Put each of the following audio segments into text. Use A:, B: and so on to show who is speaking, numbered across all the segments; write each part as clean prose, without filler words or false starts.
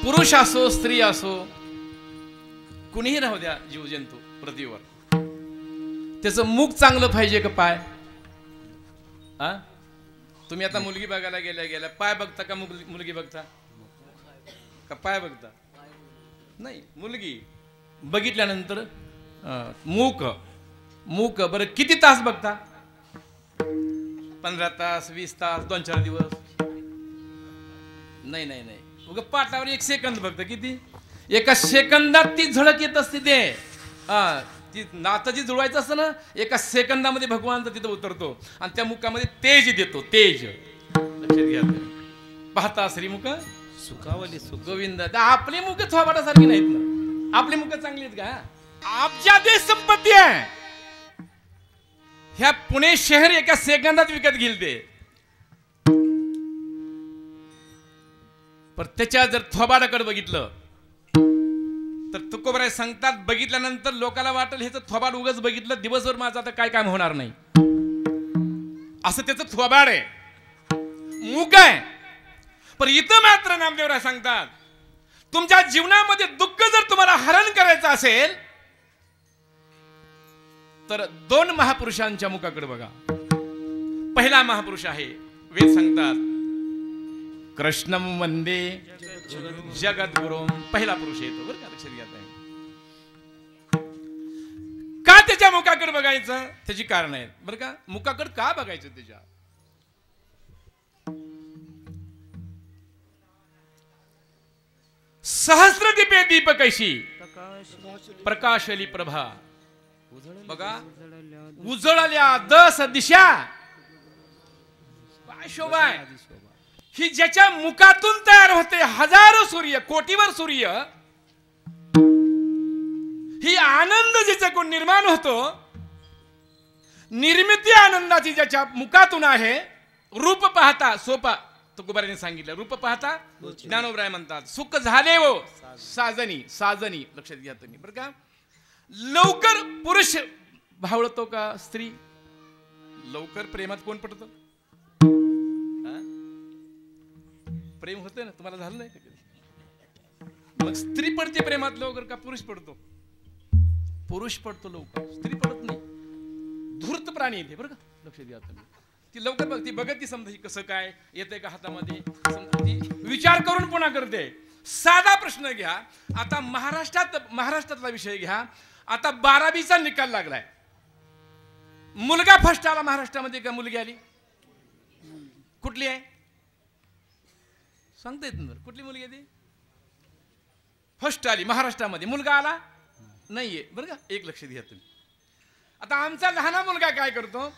A: पुरुष असो स्त्री असो कुणीही राहू द्या जीवजंतू पृथ्वीवर, त्याचं मुख चांगलं पाहिजे का पाय? तुम्ही आता मुलगी बघायला गेल्या पाय बघता का मुलगी बघता का पाय बघता? नाही, मुलगी बघितल्यानंतर मुख मुख बरं किती तास बघता? 15 तास 20 तास 2-4 दिवस? नाही नाही नाही, उगा पाटावर 1 सेकंद बघता. किती? एका सेकंदात ती झळक येत असते. ते ती नातं जी जुळवायचं असतं ना, एका सेकंदामध्ये भगवान तर तिथं उतरतो आणि त्या मुखामध्ये तेज देतो. तेज लक्षात घ्या. पाहता श्रीमुख
B: सुखावली सुख
A: गोविंद. आपली मुख थोबाडासारखी नाहीत ना, आपली मुख चांगली आहेत का? अब्जा देश संपत्ती आहे. ह्या पुणे शहर एका सेकंदात विकत घेईल ते. पण त्याच्या जर थोबाडाकडे बघितलं तर तुकोबराय सांगतात, बघितल्यानंतर लोकांना वाटेल ह्याचं थोबाड उगाच बघितलं, दिवसभर माझं आता काय काम होणार नाही, असं त्याचं थोबाड आहे, मुख आहे. पण इथं मात्र नामदेवराय सांगतात, तुमच्या जीवनामध्ये दुःख जर तुम्हाला हरण करायचं असेल तर 2 महापुरुषांच्या मुखाकडे बघा. पहिला महापुरुष आहे, वेद सांगतात कृष्णम वंदे जगद्गुरुम. पहिला पुरुष येतो बरं का, लक्षात घ्या. का त्याच्या मुखाकडे बघायचं? त्याची कारण आहेत बरं का. मुखाकडे का बघायचं? त्याच्या सहस्रदीपे दीप कैशी प्रकाशली प्रभा. बघा, उजळल्या 10 दिशा. काय शोभा आहे ही ज्याच्या मुखातून तयार होते. हजारो सूर्य, कोटीवर सूर्य, ही आनंद ज्याच्याकडून निर्माण होतो, निर्मिती आनंदाची ज्याच्या मुखातून आहे. रूप पाहता सोपा, तुकोबाराने सांगितलं, रूप पाहता ज्ञानोबराय म्हणतात सुख झाले वो साजनी. साजनी लक्षात घ्या तुम्ही बरं का. लवकर पुरुष भावळतो का स्त्री? लवकर प्रेमात कोण पडतं? प्रेम होते ना, तुम्हाला झालं नाही का? मग स्त्री पडते प्रेमात लवकर का पुरुष पडतो? पुरुष पडतो लवकर, स्त्री पडत नाही. धूर्त प्राणी येते बरं का, लक्ष द्या तुम्ही. ती लवकर बघ, ती बघत ती समजा कसं काय येते का हातामध्ये, ती विचार करून पुन्हा करते. साधा प्रश्न घ्या आता, महाराष्ट्रातला विषय घ्या. आता 12वीचा निकाल लागलाय. मुलगा फर्स्ट आला महाराष्ट्रामध्ये का मुलगी आली? कुठली आहे सांगता येत नाही. कुठली मुलगी आहे ती? फर्स्ट आली महाराष्ट्रामध्ये. मुलगा आला नाहीये बरं का. एक लक्ष द्या तुम्ही. आता आमचा लहान मुलगा काय करतो,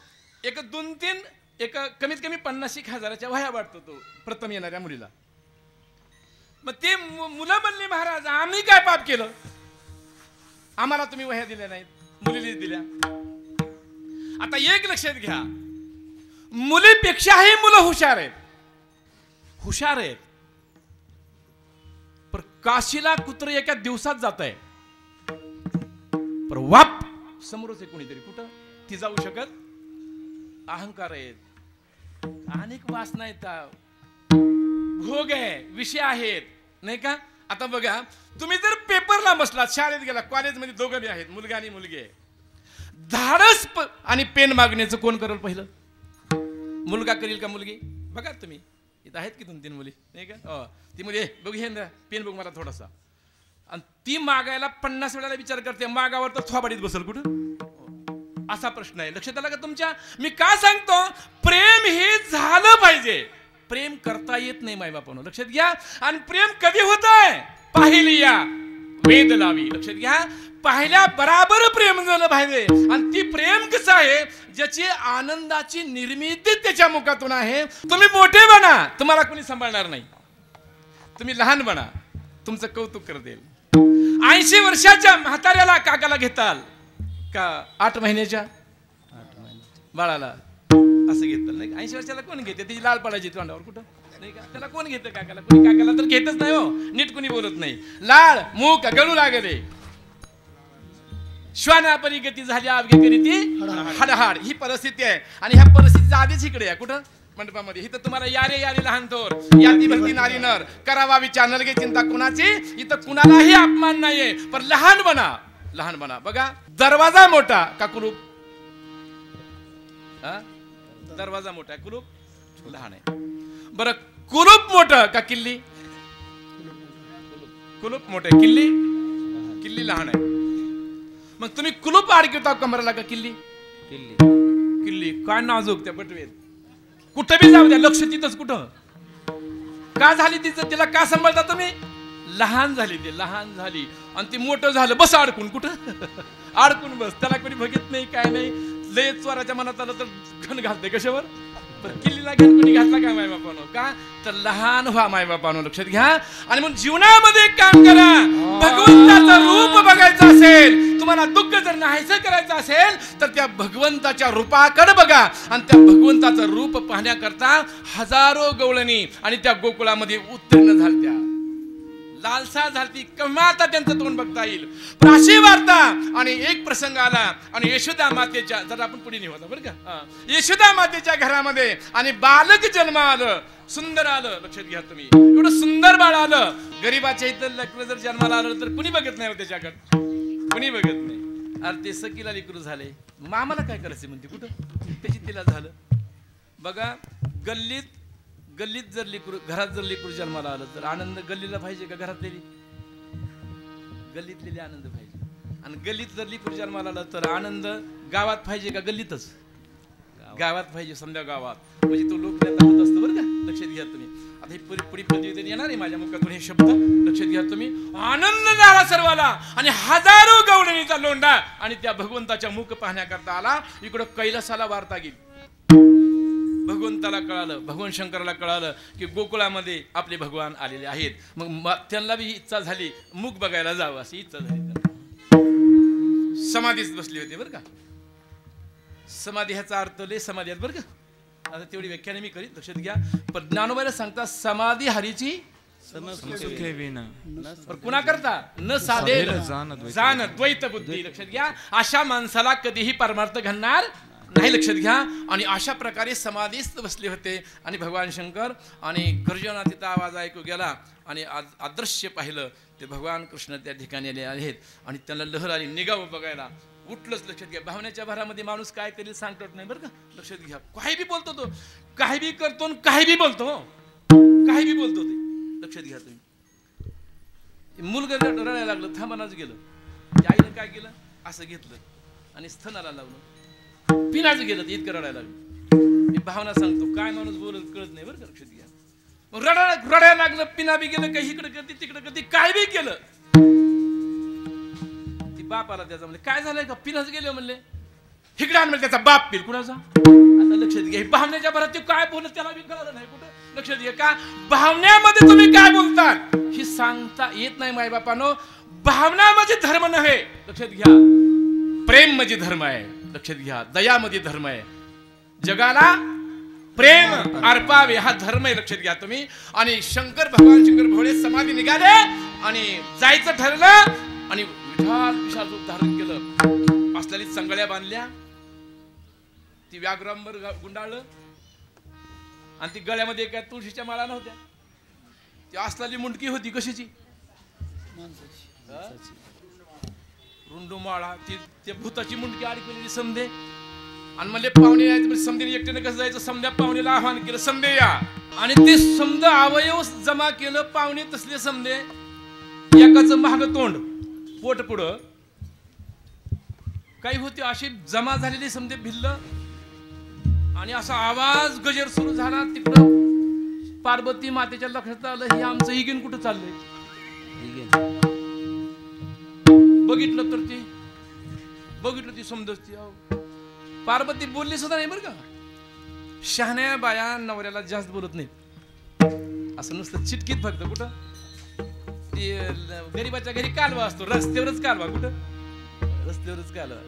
A: एक 2-3 एक कमीत कमी 50,000च्या वह्या वाटतो तो प्रथम येणाऱ्या मुलीला. मग ते मुलं म्हणली महाराज आम्ही काय पाप केलं, आम्हाला तुम्ही वह्या दिल्या नाहीत, मुलीला दिल्या. आता एक लक्षात घ्या, मुलीपेक्षाही मुलं हुशार आहेत. हुशार आहेत. पण काशीला कुत्र एका दिवसात जात आहे, पण वाप समोरच आहे कोणीतरी, कुठं ती जाऊ शकत. अहंकार आहेत, अनेक वासना आहेत, भोग आहे, विषय आहेत नाही का. आता बघा, तुम्ही जर पेपरला बसलात, शाळेत गेला, कॉलेजमध्ये दोघं बी आहेत, मुलगा आणि मुलगी आहे, धाडस आणि पेन मागण्याचं कोण करेल पहिलं? मुलगा करील का मुलगी? बघा तुम्ही, इथं आहेत की 2-3 मुली नाही का. ती मुली बघ हे पेन बघ मला थोडासा, आणि ती मागायला 50 वेळाला विचार करते, मागावर तर थोबाडीत बसल कुठं, असा प्रश्न आहे. लक्षात आला का तुमच्या? मी का सांगतो, प्रेम हे झालं पाहिजे. प्रेम करता येत नाही मायबापानं, लक्षात घ्या. आणि प्रेम कधी होत आहे? पाहिली या वेद लावी. लक्षात घ्या, पाहिल्या बराबर प्रेम झालं पाहिजे. आणि ती प्रेम कसं आहे, ज्याची आनंदाची निर्मिती त्याच्या मुखातून आहे. तुम्ही मोठे बना, तुम्हाला कोणी सांभाळणार नाही. तुम्ही लहान बना, तुमचं कौतुक करतील. 80 वर्षाच्या म्हाताऱ्याला काकाला घेताल का 8 महिन्याच्या बाळाला असं घेतात नाही? 80 वर्षाला कोण घेते? त्याची लाल पडायची तोंडावर कुठं नाही का. त्याला कोण घेतं काकाला? कोणी काकाला तर घेतच नाही हो, नीट कोणी बोलत नाही. लाळ मूक गळू लागले, श्वानापरी गती झाली, अवघे करी ती हाडहाड. ही परिस्थिती आहे. आणि ह्या परिस्थितीचा आधीच इकडे आहे कुठं मंडपामध्ये. इथं तुम्हाला यारे यारे लहान थोर, याती भरती नारी नर, करावा विचार नलगे चिंता कुणाची. इथं कुणालाही अपमान नाहीये, पण लहान बना, लहान बना. बघा, दरवाजा मोठा का कुलूप? दरवाजा मोठा आहे, कुलूप लहान आहे. बरं, कुलूप मोठं का किल्ली? कुलूप मोठं आहे, किल्ली लहान आहे. मग तुम्ही कुलूप अडकवता कमराला का किल्ली? किल्ली काय नाजूक त्या बटवेत, कुठं बी जाऊ द्या, लक्ष तिथंच. कुठं का झाली तिचं, तिला का सांभाळता तुम्ही? लहान झाली, ती लहान झाली आणि ती मोठं झालं, बस अडकून. कुठं अडकून बस, त्याला कोणी बघित नाही, काय नाही. लय चोराच्या मनात आलं तर घन घालते कशावर, पण किल्लीला घन कोणी घातला काय मायबापानो? का तर लहान व्हा मायबापानो, लक्षात घ्या. आणि मग जीवनामध्ये एक काम करा, भगवंताचं रूप बघायचं असेल, तुम्हाला दुःख जर नाहीसं करायचं असेल तर त्या भगवंताच्या रूपाकडे बघा. आणि त्या भगवंताचं रूप पाहण्याकरता हजारो गवळणी आणि त्या गोकुळामध्ये उत्तीर्ण झालत्या, लालसा झालती. केव्हा आता त्यांचं तोंड बघता येईल. पण अशी वार्ता आणि एक प्रसंग आला आणि यशोदा मातेच्या, जर आपण पुढे निघू बरं का, यशोदा मातेच्या घरामध्ये आणि बालक जन्म आलं, सुंदर आलं. लक्षात घ्या तुम्ही, एवढं सुंदर बाळ आलं. गरीबाच्या इथं लेकरं जर जन्माला आलं तर कुणी बघत नाही, त्याच्याकडे कुणी बघत नाही. अरे ते सकीला लेकरू झाले, मामाला काय करायचं म्हणते, कुठं त्याची तिला झालं. बघा, गल्लीत जर लेकरू, घरात जर लेकरू जन्माला आलं तर आनंद गल्लीला पाहिजे का घरातलेली? गल्लीतलेली आनंद पाहिजे. आणि गल्लीत जर लेकरू जन्माला आलं तर आनंद गावात पाहिजे का गल्लीतच? गावात पाहिजे, समजा गावात, म्हणजे तो लोकनेता होत असतो बरं का. लक्षात घ्या तुम्ही. आता ही पुढे पद्धतीने येणार आहे माझ्या मुखातून हे शब्द, लक्षात घ्या तुम्ही. आनंद झाला सर्वाला आणि हजारो गवळणीचा लोंढा आणि त्या भगवंताच्या मुख पाहण्याकरता आला. इकडं कैलासाला वार्ता गेली. भगवंताला कळालं, भगवान शंकराला कळालं की गोकुळामध्ये आपले भगवान आलेले आहेत. मग त्यांना बी इच्छा झाली मुख बघायला जावं, अशी इच्छा झाली. समाधीच बसली होती बरं का. समाधी ह्याचा अर्थ लय समाधी आहेत बरं का. आता तेवढी व्याख्याने मी करीत, लक्षात घ्या. पण ज्ञानोबाला सांगता समाधी हरीची कुणा करता न साधे जाण द्वैत बुद्धी. लक्षात घ्या, अशा माणसाला कधीही परमार्थ घडणार नाही, लक्षात घ्या. आणि अशा प्रकारे समाधीस्थ बसले होते आणि भगवान शंकर. आणि गर्जना तिथं आवाज ऐकू गेला आणि अदृश्य पाहिलं ते भगवान कृष्ण त्या ठिकाणी आले आहेत. आणि त्यांना लहर आली, निघावं बघायला. उठलंच, लक्षात घ्या. भावनेच्या भरामध्ये माणूस काय करेल सांगत नाही बरं का. लक्षात घ्या, काही बी बोलतो तो, काही बी करतो, काही बी बोलतो, काही बी बोलतो ते. लक्षात घ्या तुम्ही. मुलगा रडायला लागलं, थांबानाच गेलं. आईनं काय केलं, असं घेतलं आणि स्तनाला लावलं, पिनाचं गेलं, इतकं रडायला लागलं. मी भावना सांगतो, काय माणूस बोलत कळत नाही बरं का. लक्षात घ्या. मग रडायला लागलं, पिना बी गेलं, काही इकडे करते तिकडे करते, काय बी केलं. ती बाप आला त्याचा, म्हणले काय झालंय का, पिनाच गेले म्हणले. इकडे आण, त्याचा बाप पिल कुणाचा. आता लक्षात घ्या, भावनेच्या भरात ते काय बोलत त्याला बी कळलं नाही कुठं. लक्षात घ्या, का भावनेमध्ये तुम्ही काय बोलता ही सांगता येत नाही मायबापानो. भावना म्हणजे धर्म नव्हे, लक्षात घ्या. प्रेम म्हणजे धर्म आहे, लक्षात घ्या. दया म्हणजे धर्म आहे. जगाला प्रेम अर्पावे हा धर्म आहे, लक्षात घ्या तुम्ही. आणि भगवान शंकर भोळे समाधी निघाले आणि जायचं ठरलं आणि विशाल रूप धारण केलं. असलेली संगळ्या बांधल्या, ती व्याघ्रांवर गुंडाळलं आणि ती गळ्यामध्ये काय तुळशीच्या माळा नव्हत्या, ती असलेली मुंडकी होती कशाची, रुंडू माळा, ती त्या भूताची मुंडकी अडकलेली समधे. आणि म्हणले पाहुणे यायचं, समधेने एकट्याने कसं जायचं, समध्या पाहुणेला आव्हान केलं, समधे या. आणि ते समध अवयव जमा केलं. पाहुणे तसले समधे, एकाच महाग तोंड, पोट पुढं काही होते, अशी जमा झालेली समधे भिल्ल. आणि असा आवाज गजर सुरू झाला. तिकडं पार्वती मातेच्या लक्षात आलं, हे आमचं इगेन कुठं चाललंय. बघितलं तर ती समजती. पार्वती बोलली सुद्धा नाही बरं का. शहाण्या बाया नवऱ्याला जास्त बोलत नाही, असं नुसतं चिटकीत फक्त. कुठं ती गरीबाच्या घरी कालवा असतो, रस्त्यावरच कालवा. कुठं रस्त्यावरच कालवा.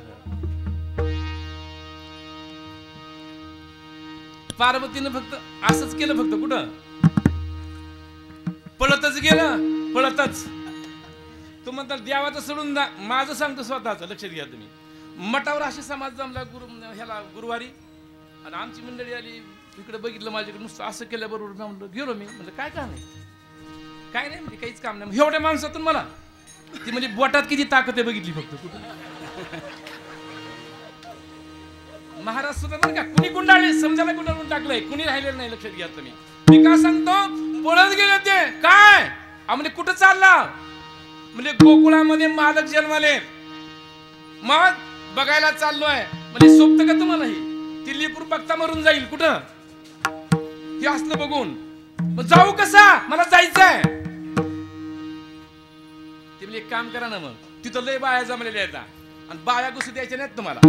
A: पार्वतीनं फक्त असंच केलं, फक्त कुठं पळतच गेलं, पळतच. तू म्हणता देवाचं सोडून माझं सांगतो स्वतःच. लक्षात घ्या तुम्ही. मठावर अशी समाज जमला ह्याला गुरुवारी, आणि आमची मंडळी आली इकडे बघितलं माझ्याकडे नुसतं असं केल्याबरोबर मी म्हणलं गेलो मी म्हणलं काय काम नाही काय नाही म्हणजे काहीच काम नाही एवढ्या माणसातून मला ती म्हणजे बोटात किती ताकद आहे बघितली फक्त कुठं महाराज सुद्धा बरं का कुणी गुंडाळले समजायला गुंडाळून टाकलंय कुणी राहिलेलं नाही लक्षात घ्या तुम्ही मी काय सांगतो पळत गेले ते काय म्हणजे कुठं चालला म्हणजे गोकुळामध्ये मालक जन्माले मग बघायला चाललोय म्हणजे सोबत का तुम्हाला ही ती लेकरू बघता मरून जाईल कुठं हे असलं बघून जाऊ कसा मला जायचंय ते म्हणजे एक काम करा ना मग तिथं लय बाया जमलेल्या आहेत आणि बाया घुसू द्यायच्या नाहीत तुम्हाला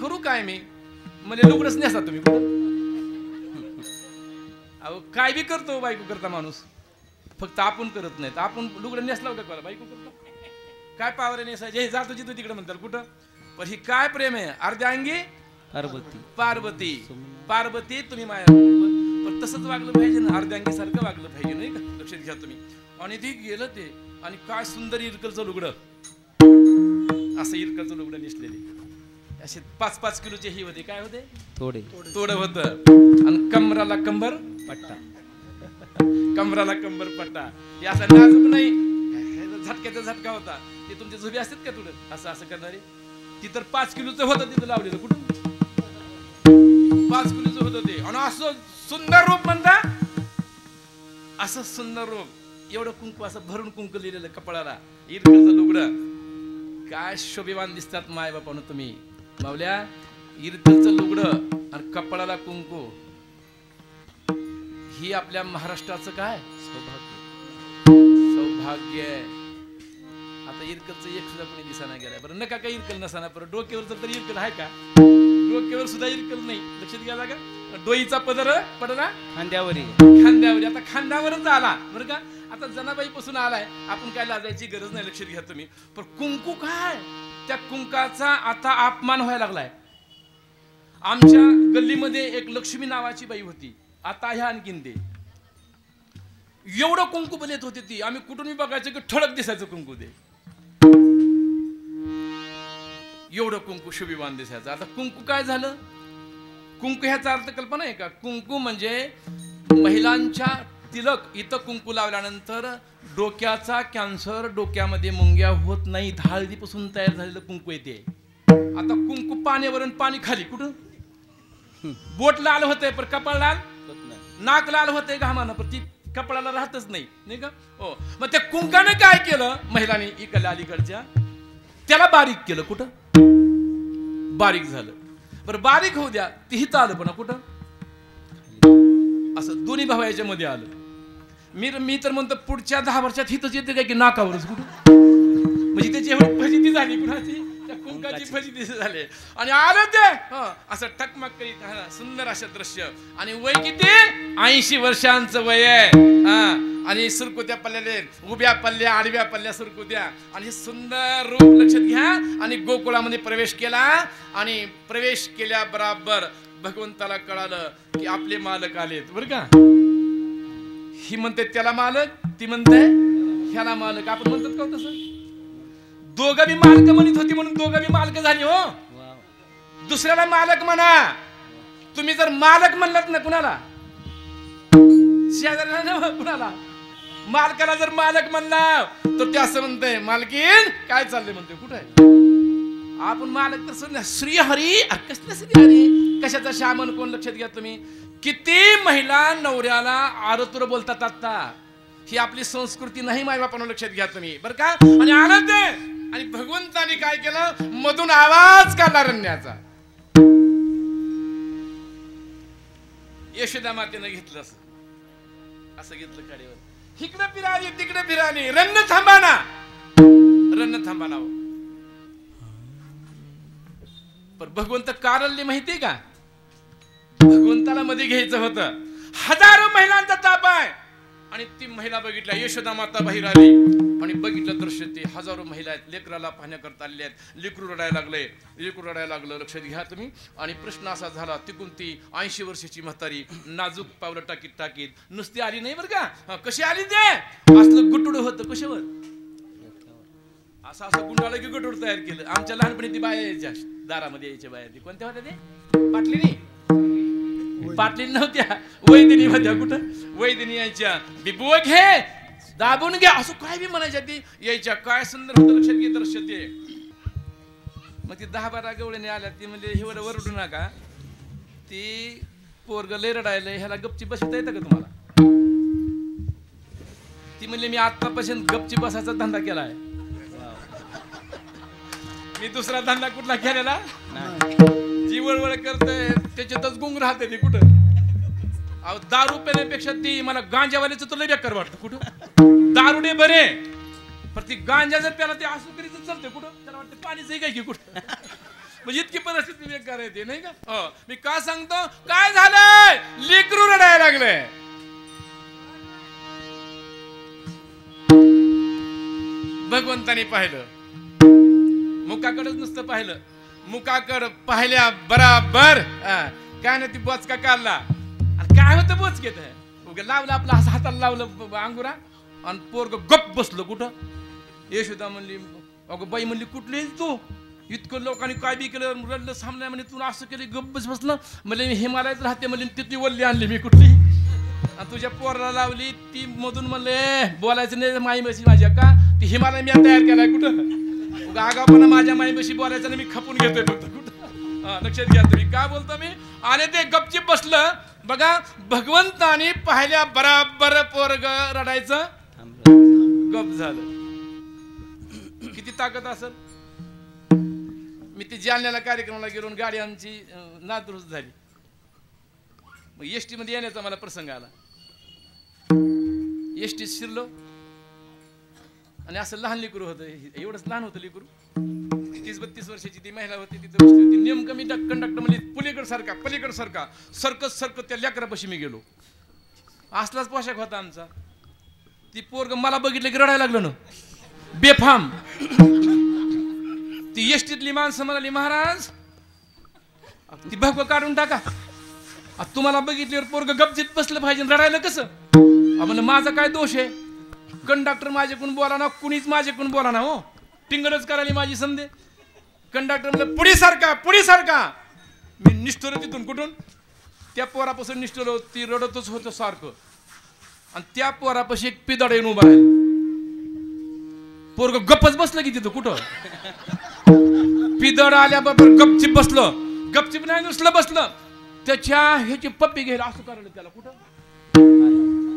A: करू काय मी म्हणजे लुगडच नेसा तुम्ही अहो काय बी करतो बायको करता माणूस फक्त आपण करत नाहीत आपण लुगडं नेसला का बायको करतो काय पावर नेसायचे हे जातो जिथं तिकडे म्हणतात कुठं पण ही काय प्रेम आहे अर्ध्या अंगी
B: पार्वती
A: पार्वती पार्वती तुम्ही माया पण तसंच वागलं पाहिजे ना अर्ध्या अंगी सारखं वागलं पाहिजे नाही का लक्षात घ्या तुम्ही आणि ते गेलं ते आणि काय सुंदर इरकलचं लुगडं असं इरकलचं लुगडं नेसलेले असे 5-5 किलोचे ही होते काय होते थोडं होतं आणि कमराला कंबर पट्टा कमराला कंबर पट्टा हे असा नाजूक नाही झटक्याचा झटका होता ते तुमचे झोबे असतात का थोडं असं असं करणारे ती तर 5 किलोचं होतं तिथं लावलेलं कुठून 5 किलोचं होतं ते आणि असं सुंदर रूप म्हणता असं सुंदर रूप एवढं कुंकू असं भरून कुंकू लिहिलेलं कपाळाला इरकलचं लुगडं काय शोभेवान दिसतात माय बापानं तुम्ही मावल्या इरकलचं लुगडं आणि कपाळाला कुंकू ही आपल्या महाराष्ट्राचं काय सौभाग्य आहे आता इरकलचं एक सुद्धा कोणी दिसाना गेलाय बरं नका काय इरकल नसाना परत डोक्यावर तर इरकल आहे का डोक्यावर सुद्धा इरकल नाही लक्षात घ्या का डोईचा पदर पडला खांद्यावर आता खांद्यावरच आला बरं का आता जनाबाई पासून आलाय आपण काय लाजायची गरज नाही लक्षात घ्या तुम्ही पण कुंकू काय त्या कुंकाचा आता अपमान व्हायला लागलाय आमच्या गल्लीमध्ये एक लक्ष्मी नावाची बाई होती आता ह्या आणखीन ते एवढं कुंकू बलेत होते ती आम्ही कुठूनही बघायचं की ठळक दिसायचं कुंकू ते एवढं कुंकू शुभीवान दिसायचं आता कुंकू काय झालं कुंकू ह्याचा अर्थ कल्पना आहे का कुंकू म्हणजे महिलांच्या तिलक इथं कुंकू लावल्यानंतर डोक्याचा कॅन्सर डोक्यामध्ये मुंग्या होत नाही हळदीपासून तयार झालेलं कुंकू येते आता कुंकू पाण्यावर पाणी खाली कुठं बोट लाल होते पण कपाळ लाल नाक लाल होते घामानं पण ती कपडाला राहतच नाही का हो मग त्या कुंकाने काय केलं महिलांनी इकडल्या अलीकडच्या त्याला बारीक केलं कुठं बारीक झालं बरं बारीक होऊ द्या ती हिथं आलं पण कुठं असं दोन्ही भावाच्या मध्ये आलं मी तर म्हणतो पुढच्या 10 वर्षात हिथंच येते काय की नाकावरच कुठं म्हणजे त्याची एवढी फजिती झाली कुणाची त्या कुंकाची फजिती झाली आणि आलं ते असं टकमक करीत सुंदर असं दृश्य आणि वय किती 80 वर्षांचं वय आहे आणि सुरकुत्या पल्ल्याले उभ्या पल्ल्या आडव्या पल्ल्या सुरकुत्या आणि हे सुंदर रूप लक्षात घ्या आणि गोकुळामध्ये प्रवेश केला आणि प्रवेश केल्या बराबर भगवंताला कळालं की आपले मालक आलेत बरं का ही म्हणते त्याला मालक ती म्हणते ह्याला मालक आपण म्हणतात का तसं दोघं बी मालक म्हणत होती म्हणून दोघं बी मालक झाली हो दुसऱ्याला मालक म्हणा तुम्ही जर मालक म्हणलात ना कुणाला शेजाऱ्याला कुणाला मालकाला जर मालक म्हणला तर ते असं म्हणतंय मालकीन काय चाललंय म्हणते कुठे आपण मालक तर सुन श्री हरी कसलं श्री हरी कशाचा शामन कोण लक्षात घ्या तुम्ही किती महिला नवऱ्याला आरतुर बोलतात आता ही आपली संस्कृती नाही मायबापानं लक्षात घ्या तुम्ही बरं का आणि आलं ते आणि भगवंताने काय केलं मधून आवाज काढला रण्याचा यशोदा मातेनं घेतलं असं घेतलं काडीवर इकडे फिराली तिकडे फिराली रन्न थांबाना पण भगवंत कारल्ली माहितीये का भगवंताला मध्ये घ्यायचं होतं हजारो महिलांचा ताप आहे आणि ती महिला बघितल्या यशोदा माता बाहेर आली आणि बघितलं दृश्य ते हजारो महिला आहेत लेकराला पाहण्याकरता आलेल्या आहेत लेकरू रडायला लागलं लक्षात घ्या तुम्ही आणि प्रश्न असा झाला तिकून ती 80 वर्षाची म्हातारी नाजूक पावलं टाकीत नुसती आली नाही बरं का कशी आली ते असलं गुटुड होतं कशावर असं गुंडाला की गटोड तयार केलं आमच्या लहानपणी ती बाया यायच्या दारामध्ये यायच्या बाया ती कोणत्या होत्या ते पाटली नाही पाटली नव्हत्या, वैदिनी होत्या. कुठं वैदिनी यायच्या, बिबुव घे दाबून घ्या असं काय बी म्हणायच्या. ती यायच्या, काय सुंदर होतं लक्षात घे दृश्य ते. मग ती 10-12 गवळीने आल्या. ती म्हणजे हे वरडू नका, ती पोरग लय रडायला, ह्याला गपची बसता येतं का तुम्हाला? ती म्हणली मी आतापासून गपची बसायचा धंदा केलाय, मी दुसरा धंदा कुठला केलेला नाही. जी वळवळ करते त्याच्यातच गुंग राहते ती. कुठं अहो दारू पेण्यापेक्षा ती मला गांजावाल्याचं तर लय बेकार वाटतं. कुठं दारुडे बरे, पण ती गांजा जर प्याला ते असू करीच चालते. कुठं त्याला वाटतं पाणीच काय की कुठं. म्हणजे इतकी परिस्थिती बेकार येते नाही का. मी का सांगतो, काय झालंय, लेकरू रडायला लागलंय. भगवंतानी पाहिलं, मुखाकडेच नुसतं पाहिलं. मुखाकड पाहिल्या बराबर काय ना ती बोचका काढला. आणि काय होतं बोचकेत लावलं आपलं असं हाताला लावलं अंगुरा आणि पोरग गप बसलं. कुठं यशोदा म्हणली, अगं बाई म्हणली कुठली तू, इतकं लोकांनी काय बी केलं, रडलं सामने म्हणे तू असं केलं गप बसलं. म्हणजे मी हिमालयात राहते म्हणली, तिथली वल्ली आणली मी कुठली, आणि तुझ्या पोराला लावली. ती मधून म्हणले बोलायचं नाही माई म्हशी माझ्या का, ती हिमालय मी तयार केलाय. कुठं आगापणा माझ्या माई म्हशी बोलायचं नाही, मी खपून घेतोय फक्त. कुठं लक्षात घ्या तुम्ही काय बोलतो मी. आणि ते गपचिप बसलं. बघा भगवंतानी पाहिल्या बराबर पोरग रडायचं गप झालं. किती ताकद असेल. मी ती जालन्याला कार्यक्रमाला गेलो, गाडी आमची नादुरुस्त झाली. मग एसटी मध्ये येण्याचा मला प्रसंग आला. एसटीत शिरलो आणि असं लहान लेकरू होतं, एवढंच लहान होतं लेकरू, 30-32 वर्षाची ती महिला होती, तिथं बसली होती. नेमकं मी कंडक्टर म्हणजे पलीकड सारखा पलीकड सारखा सरकत त्या लेकरापाशी मी गेलो. असलाच पोशाख होता आमचा. ती पोरग मला बघितलं की रडायला लागलं ना बेफाम. ती एसटीतली माणसं म्हणाली, महाराज ती भगवं काढून टाका, तुम्हाला बघितल्यावर पोरग गपचित बसलं पाहिजे, रडायला कसं. म्हणलं माझा काय दोष आहे, कंडक्टर माझ्याकडून बोला ना, कुणीच माझ्याकडून बोला ना. हो टिंगरच करायला माझी संधी. कंडक्टर म्हणलं पुढे सारखा. मी निष्ठुर तिथून. कुठून त्या पोरापासून निष्ठुर. ती रडतच होतं सारखं. आणि त्या पोरापाशी एक पिदाड येऊन उभा आहे. पोरग गप्पच बसलं की तिथं. कुठं पिदड आल्याबरोबर गपचिप बसलं. गपचिप नाही नुसलं बसलं, त्याच्या ह्याची पप्पी घ्यायला असं करायला त्याला. कुठं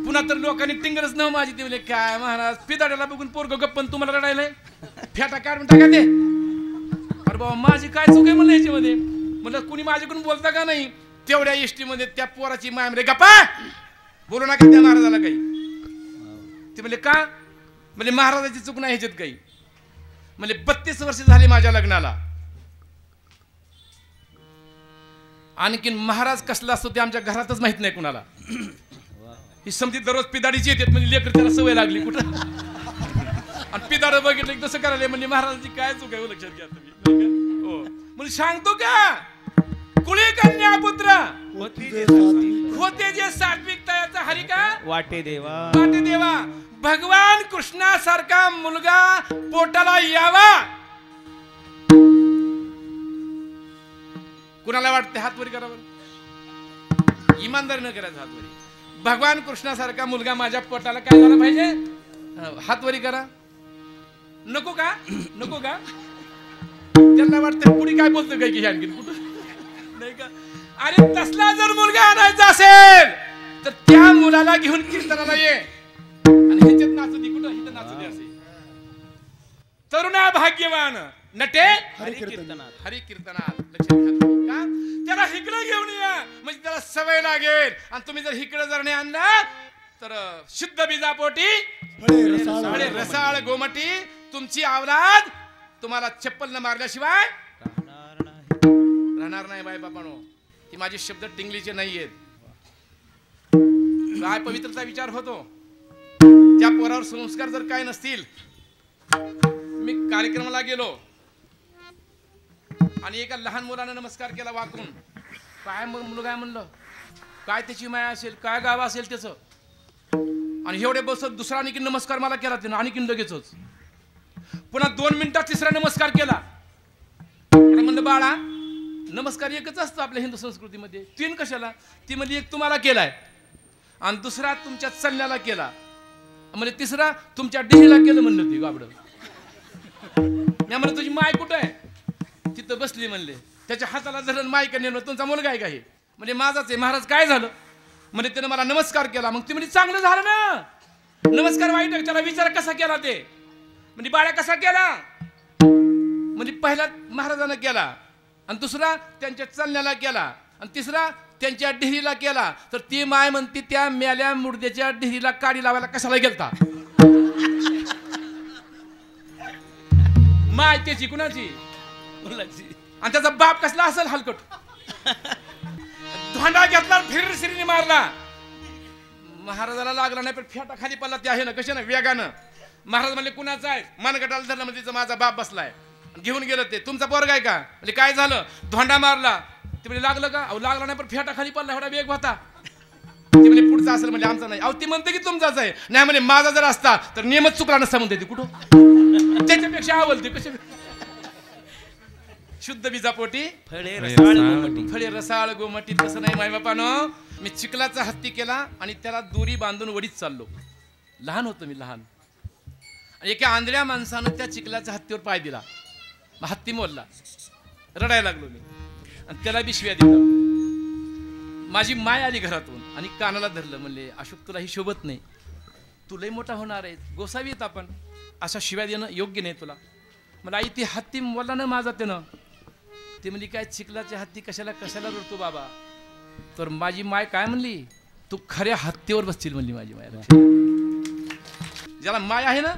A: पुन्हा तर लोकांनी टिंगरच न माझी. ते म्हणले काय महाराज पिदाड्याला बघून पोरग गप्पन तुम्हाला रडायलाय, फेटा काढून टाका ते. अरे बाबा माझी काय चूक आहे म्हणलं याच्यामध्ये. म्हणलं कुणी माझ्याकडून बोलता का नाही. तेवढ्या एसटी मध्ये त्या पोराची माय म्हणजे गप्पा बोलू नका त्या महाराजाला काही. ते म्हणले का, म्हणजे महाराजाची चूक नाही ह्याच्यात काही. म्हणजे 32 वर्ष झाली माझ्या लग्नाला. आणखीन महाराज कसला असतो ते आमच्या घरातच माहित नाही कुणाला. ही समजी दररोज पिदाडीची येतात म्हणजे लेकर त्याला सवय लागली. कुठं आणि पिदाड बघितलं की तसं करायला. म्हणजे महाराजांची काय चूक आहे लक्षात घ्या तुम्ही. हो म्हणजे सांगतो का, कुळी कन्या पुत्र होते जे सात्विकता हरी का
B: वाटे देवा.
A: भगवान कृष्णासारखा मुलगा पोटाला यावा. कुणाला वाटते हातवरी करावं, इमानदारी न करायचं हातवरी. भगवान कृष्णासारखा मुलगा माझ्या पोटाला काय झाला पाहिजे, हातवरी करा. नको का त्यांना वाटतं पुढे काय बोलतो काय की आणखी कुठं नाही का. अरे तसला जर मुलगा आणायचा असेल तर त्या मुलाला घेऊन कीर्तनाला ये आणि ह्याच्यात नाचू दे. कुठं इथं नाचू दे असे. तरुणा भाग्यवान नटे हरिकीर्तनात. लक्षात घ्या का, त्याला इकडे घेऊन या म्हणजे त्याला सवय लागेल. आणि तुम्ही जर इकडे जर नाही आणला तर शुद्ध बीजापोटी रसाळ गोमटी तुमची आवलाद तुम्हाला चप्पल न मारल्याशिवाय राहणार नाही. बाय बापानो, ही माझे शब्द टिंगलीचे नाहीयेत. काय पवित्रता विचार होतो. त्या पोरावर संस्कार जर काय नसतील. मी कार्यक्रमाला गेलो आणि एका लहान मुलानं नमस्कार केला वाकून. काय मुलगा म्हणलं, काय त्याची माया असेल, काय गाव असेल त्याचं. आणि एवढे बसत दुसरा आणखी नमस्कार मला केला त्यानं. आणखीन लगेचच पुन्हा 2 मिनिटात तिसरा नमस्कार केला. म्हणलं बाळा नमस्कार एकच असतो आपल्या हिंदू संस्कृतीमध्ये. 3 कशाला? ती म्हणजे एक तुम्हाला केलाय आणि दुसरा तुमच्या चलण्याला केला, म्हणजे तिसरा तुमच्या डेहीला केलं म्हणलं. ती गाबडं मी म्हणलं तुझी माय कुठं आहे? तिथं बसली म्हणले. त्याच्या हाताला धरून मायका नेलं. तुमचा मुलगा आहे का हे? म्हणजे माझाच आहे. महाराज काय झालं? म्हणजे त्यानं मला नमस्कार केला. मग ती म्हणजे चांगलं झालं ना. नमस्कार वाईट आहे, त्याला विचार कसा केला ते. म्हणजे बाळ्या कसा केला? म्हणजे पहिला महाराजांना केला आणि दुसरा त्यांच्या चलण्याला केला आणि तिसरा त्यांच्या डेहरीला केला. तर ती माय म्हणते त्या मेल्या मुर्द्याच्या डेहरीला काडी लावायला कशाला गेलता? माय त्याची कुणाची? मुलाची. आणि त्याचा बाप कसला असेल हलकट. धोंडा घेतला फिरसिरीने मारला. महाराजाला लागला नाही पण फेटा खाली पडला. ते आहे ना कशा ना वेगानं. महाराज म्हणले कुणाचा आहे? मनगटाला धरलं म्हणजे तिचा माझा बाप बसलाय. घेऊन गेलं. ते तुमचा पोरगा आहे का? म्हणजे काय झालं? धोंडा मारला. ते म्हणजे लागलं का? अहो लागला नाही पण फेटा खाली पडला. एवढा वेग होता. ते म्हणजे पुढचा असेल म्हणजे आमचा नाही. अहो ती म्हणते की तुमचाच आहे. नाही म्हणजे माझा जर असता तर नियमच चुकला नसता म्हणते. ती कुठं त्याच्यापेक्षा आवलते. कशा शुद्ध बीजापोटी फळे रसाळ गोमटी. तसं नाही माय बापानं. मी चिखलाचा हत्ती केला आणि त्याला दोरी बांधून वडीत चाललो. लहान होतो मी, लहान. एका आंधळ्या माणसानं त्या चिखलाच्या हत्तीवर पाय दिला. हत्ती मोडला. रडायला लागलो मी आणि त्याला बी शिव्या दिला. माझी माय आली घरातून आणि कानाला धरलं. म्हणले अशोक तुला ही शोभत नाही, तू लय मोठा होणार आहे, गोसावीत आपण, अशा शिव्या देणं योग्य नाही तुला. मला आई ती हत्ती मोडला ना माझा त्यानं. ते म्हणली काय चिखलाची हत्ती कशाला कशाला रडतो बाबा? तर माझी माय काय म्हणली? तू खऱ्या हत्तीवर बसतील म्हणली माझी माय. ज्याला माय आहे ना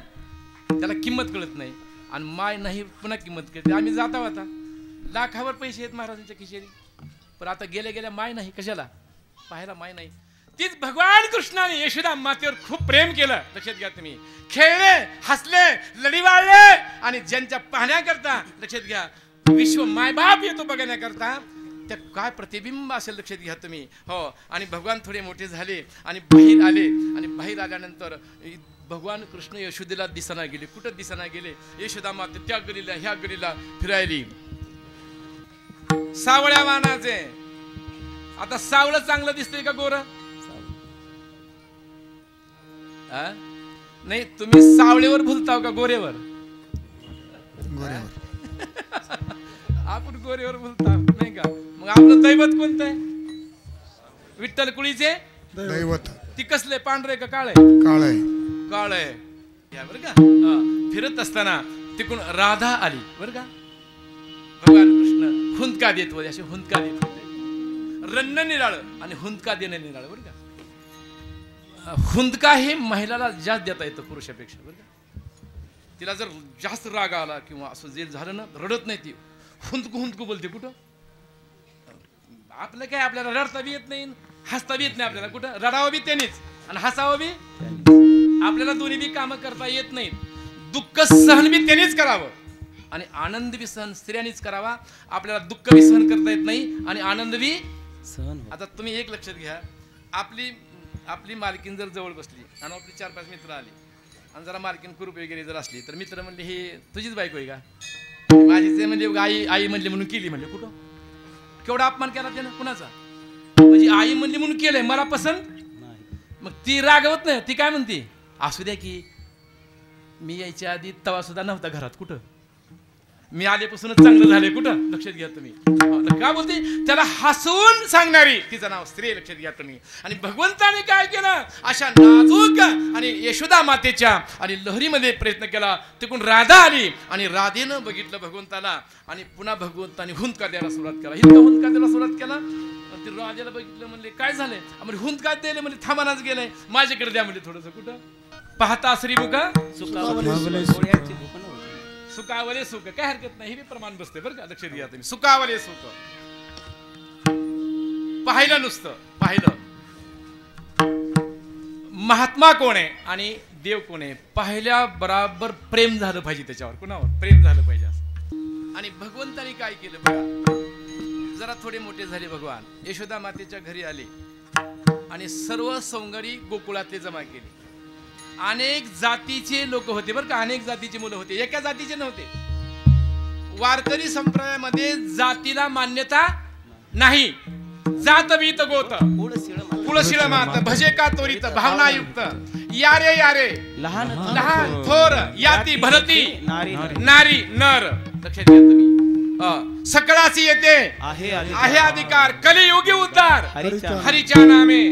A: त्याला किंमत कळत नाही आणि माय नाही पुन्हा किंमत कळते. आम्ही जाता होता लाखावर पैसे आहेत महाराजांच्या खिशेरी, पण आता गेल्या गेल्या माय नाही. कशाला? पाहायला माय नाही. तीच भगवान कृष्णाने यशोदा मातेवर खूप प्रेम केलं. लक्षात घ्या तुम्ही. खेळले, हसले, लढी वाळले आणि ज्यांच्या पाहण्याकरता लक्षात घ्या विश्व मायबाप येतो बघण्याकरता, त्या काय प्रतिबिंब असेल लक्षात घ्या तुम्ही. हो. आणि भगवान थोडे मोठे झाले आणि बाहेर आले आणि बाहेर आल्यानंतर भगवान कृष्ण यशोदेला दिसना गेले. कुठं दिसना गेले? यशोदा माते त्या गलीला ह्या गलीला फिरायली. सावळ्या वाहनाचे. आता सावळं चांगलं दिसतंय का गोर? नाही, तुम्ही सावळेवर भुलताव का गोरेवर? आपण गोरेवर भुलताव नाही का? मग आपलं दैवत कोणतं आहे? विठ्ठल कुळीचे
B: दैवत.
A: ती कसले? पांढरे का काळे?
B: काळे.
A: काळे. या बरं का. फिरत असताना तिकडून राधा आली बरं का. भगवान कृष्ण हुंदका देत होते. असे हुंदका देत होते. रन्न निराळ आणि हुंदका देणं निराळ बरं का. हुंदका हे महिलाला जास्त देता येतं पुरुषापेक्षा बरं का. तिला जर जास्त राग आला किंवा असं जे झालं ना रडत नाही ती. हुंदकू हुंदकू बोलते. कुठं? आपलं काय, आपल्याला रडता बी येत नाही, हसता बी येत नाही आपल्याला. कुठं? रडावं बी त्यानेच आणि हसावं बी. आपल्याला दोन्ही बी कामं करता येत नाहीत. दुःख सहन बी त्यानेच करावं आणि आनंद बी सहन स्त्रियांनीच करावा. आपल्याला दुःख बी सहन करता येत नाही आणि आनंद बी सहन. आता तुम्ही एक लक्षात घ्या. आपली मालकीन जर जवळ बसली आणि आपली 4-5 मित्र आली आणि जरा मालकीन कुरूप वगैरे जर असली तर मित्र म्हणले हे तुझीच बायको आहे का? माझीच आहे. म्हणजे आई म्हणली म्हणून केली. म्हणले कुठं? केवढा अपमान केला त्यानं कुणाचा? म्हणजे आई म्हणली म्हणून केलंय, मला पसंत नाही. मग ती रागवत नाही. ती काय म्हणते? असू द्या की मी यायच्या आधी तवा सुद्धा नव्हता घरात. कुठं? मी आल्यापासूनच चांगलं झालंय. कुठं? लक्षात घ्या तुम्ही. काय बोलते? त्याला हसून सांगणारी तिचं नाव स्त्री. लक्षात घ्या तुम्ही. आणि भगवंताने काय केलं? अशा नाजूक आणि यशोदा मातेच्या आणि लहरीमध्ये प्रयत्न केला. तिकडून राधा आली आणि राधेनं बघितलं भगवंताला आणि पुन्हा भगवंताने हुंदका द्यायला सुरुवात केला. हिंद हुंदका द्यायला सुरुवात केला. ते राधेला बघितलं. म्हणले काय झालंय? म्हणजे हुंदका द्यायला म्हणजे थांबानाच गेलाय. माझ्याकडे द्या म्हणजे थोडंसं. कुठं? पाहता श्रीमुखा सुखावले सुख. काय हरकत नाही. हे बी प्रमाण बसते बरं का. लक्षात घ्या तुम्ही. सुखावले सुख. पाहिलं नुसतं पाहिलं. महात्मा कोण आहे आणि देव कोण आहे पाहिल्या बराबर प्रेम झालं पाहिजे त्याच्यावर. कुणावर प्रेम झालं पाहिजे असं. आणि भगवंताने काय केलं बघा. जरा थोडे मोठे झाले भगवान. यशोदा मातेच्या घरी आले आणि सर्व सौंगडी गोकुळातले जमा केले. अनेक जातीचे लोक होते बरं का. अनेक जातीचे मुलं होते. एका जातीचे नव्हते. वारकरी संप्रदायामध्ये जातीला मान्यता नाही. जात वीत गोत कुळशीळ मात भजे का त्वरित भावनायुक्त यारे यारे
B: लहान
A: लहान थोर याती भरती नारी नर. लक्षात घ्या तुम्ही. सकळासी येते आहे अधिकार कलियुगी उद्धार हरीच्या नामे.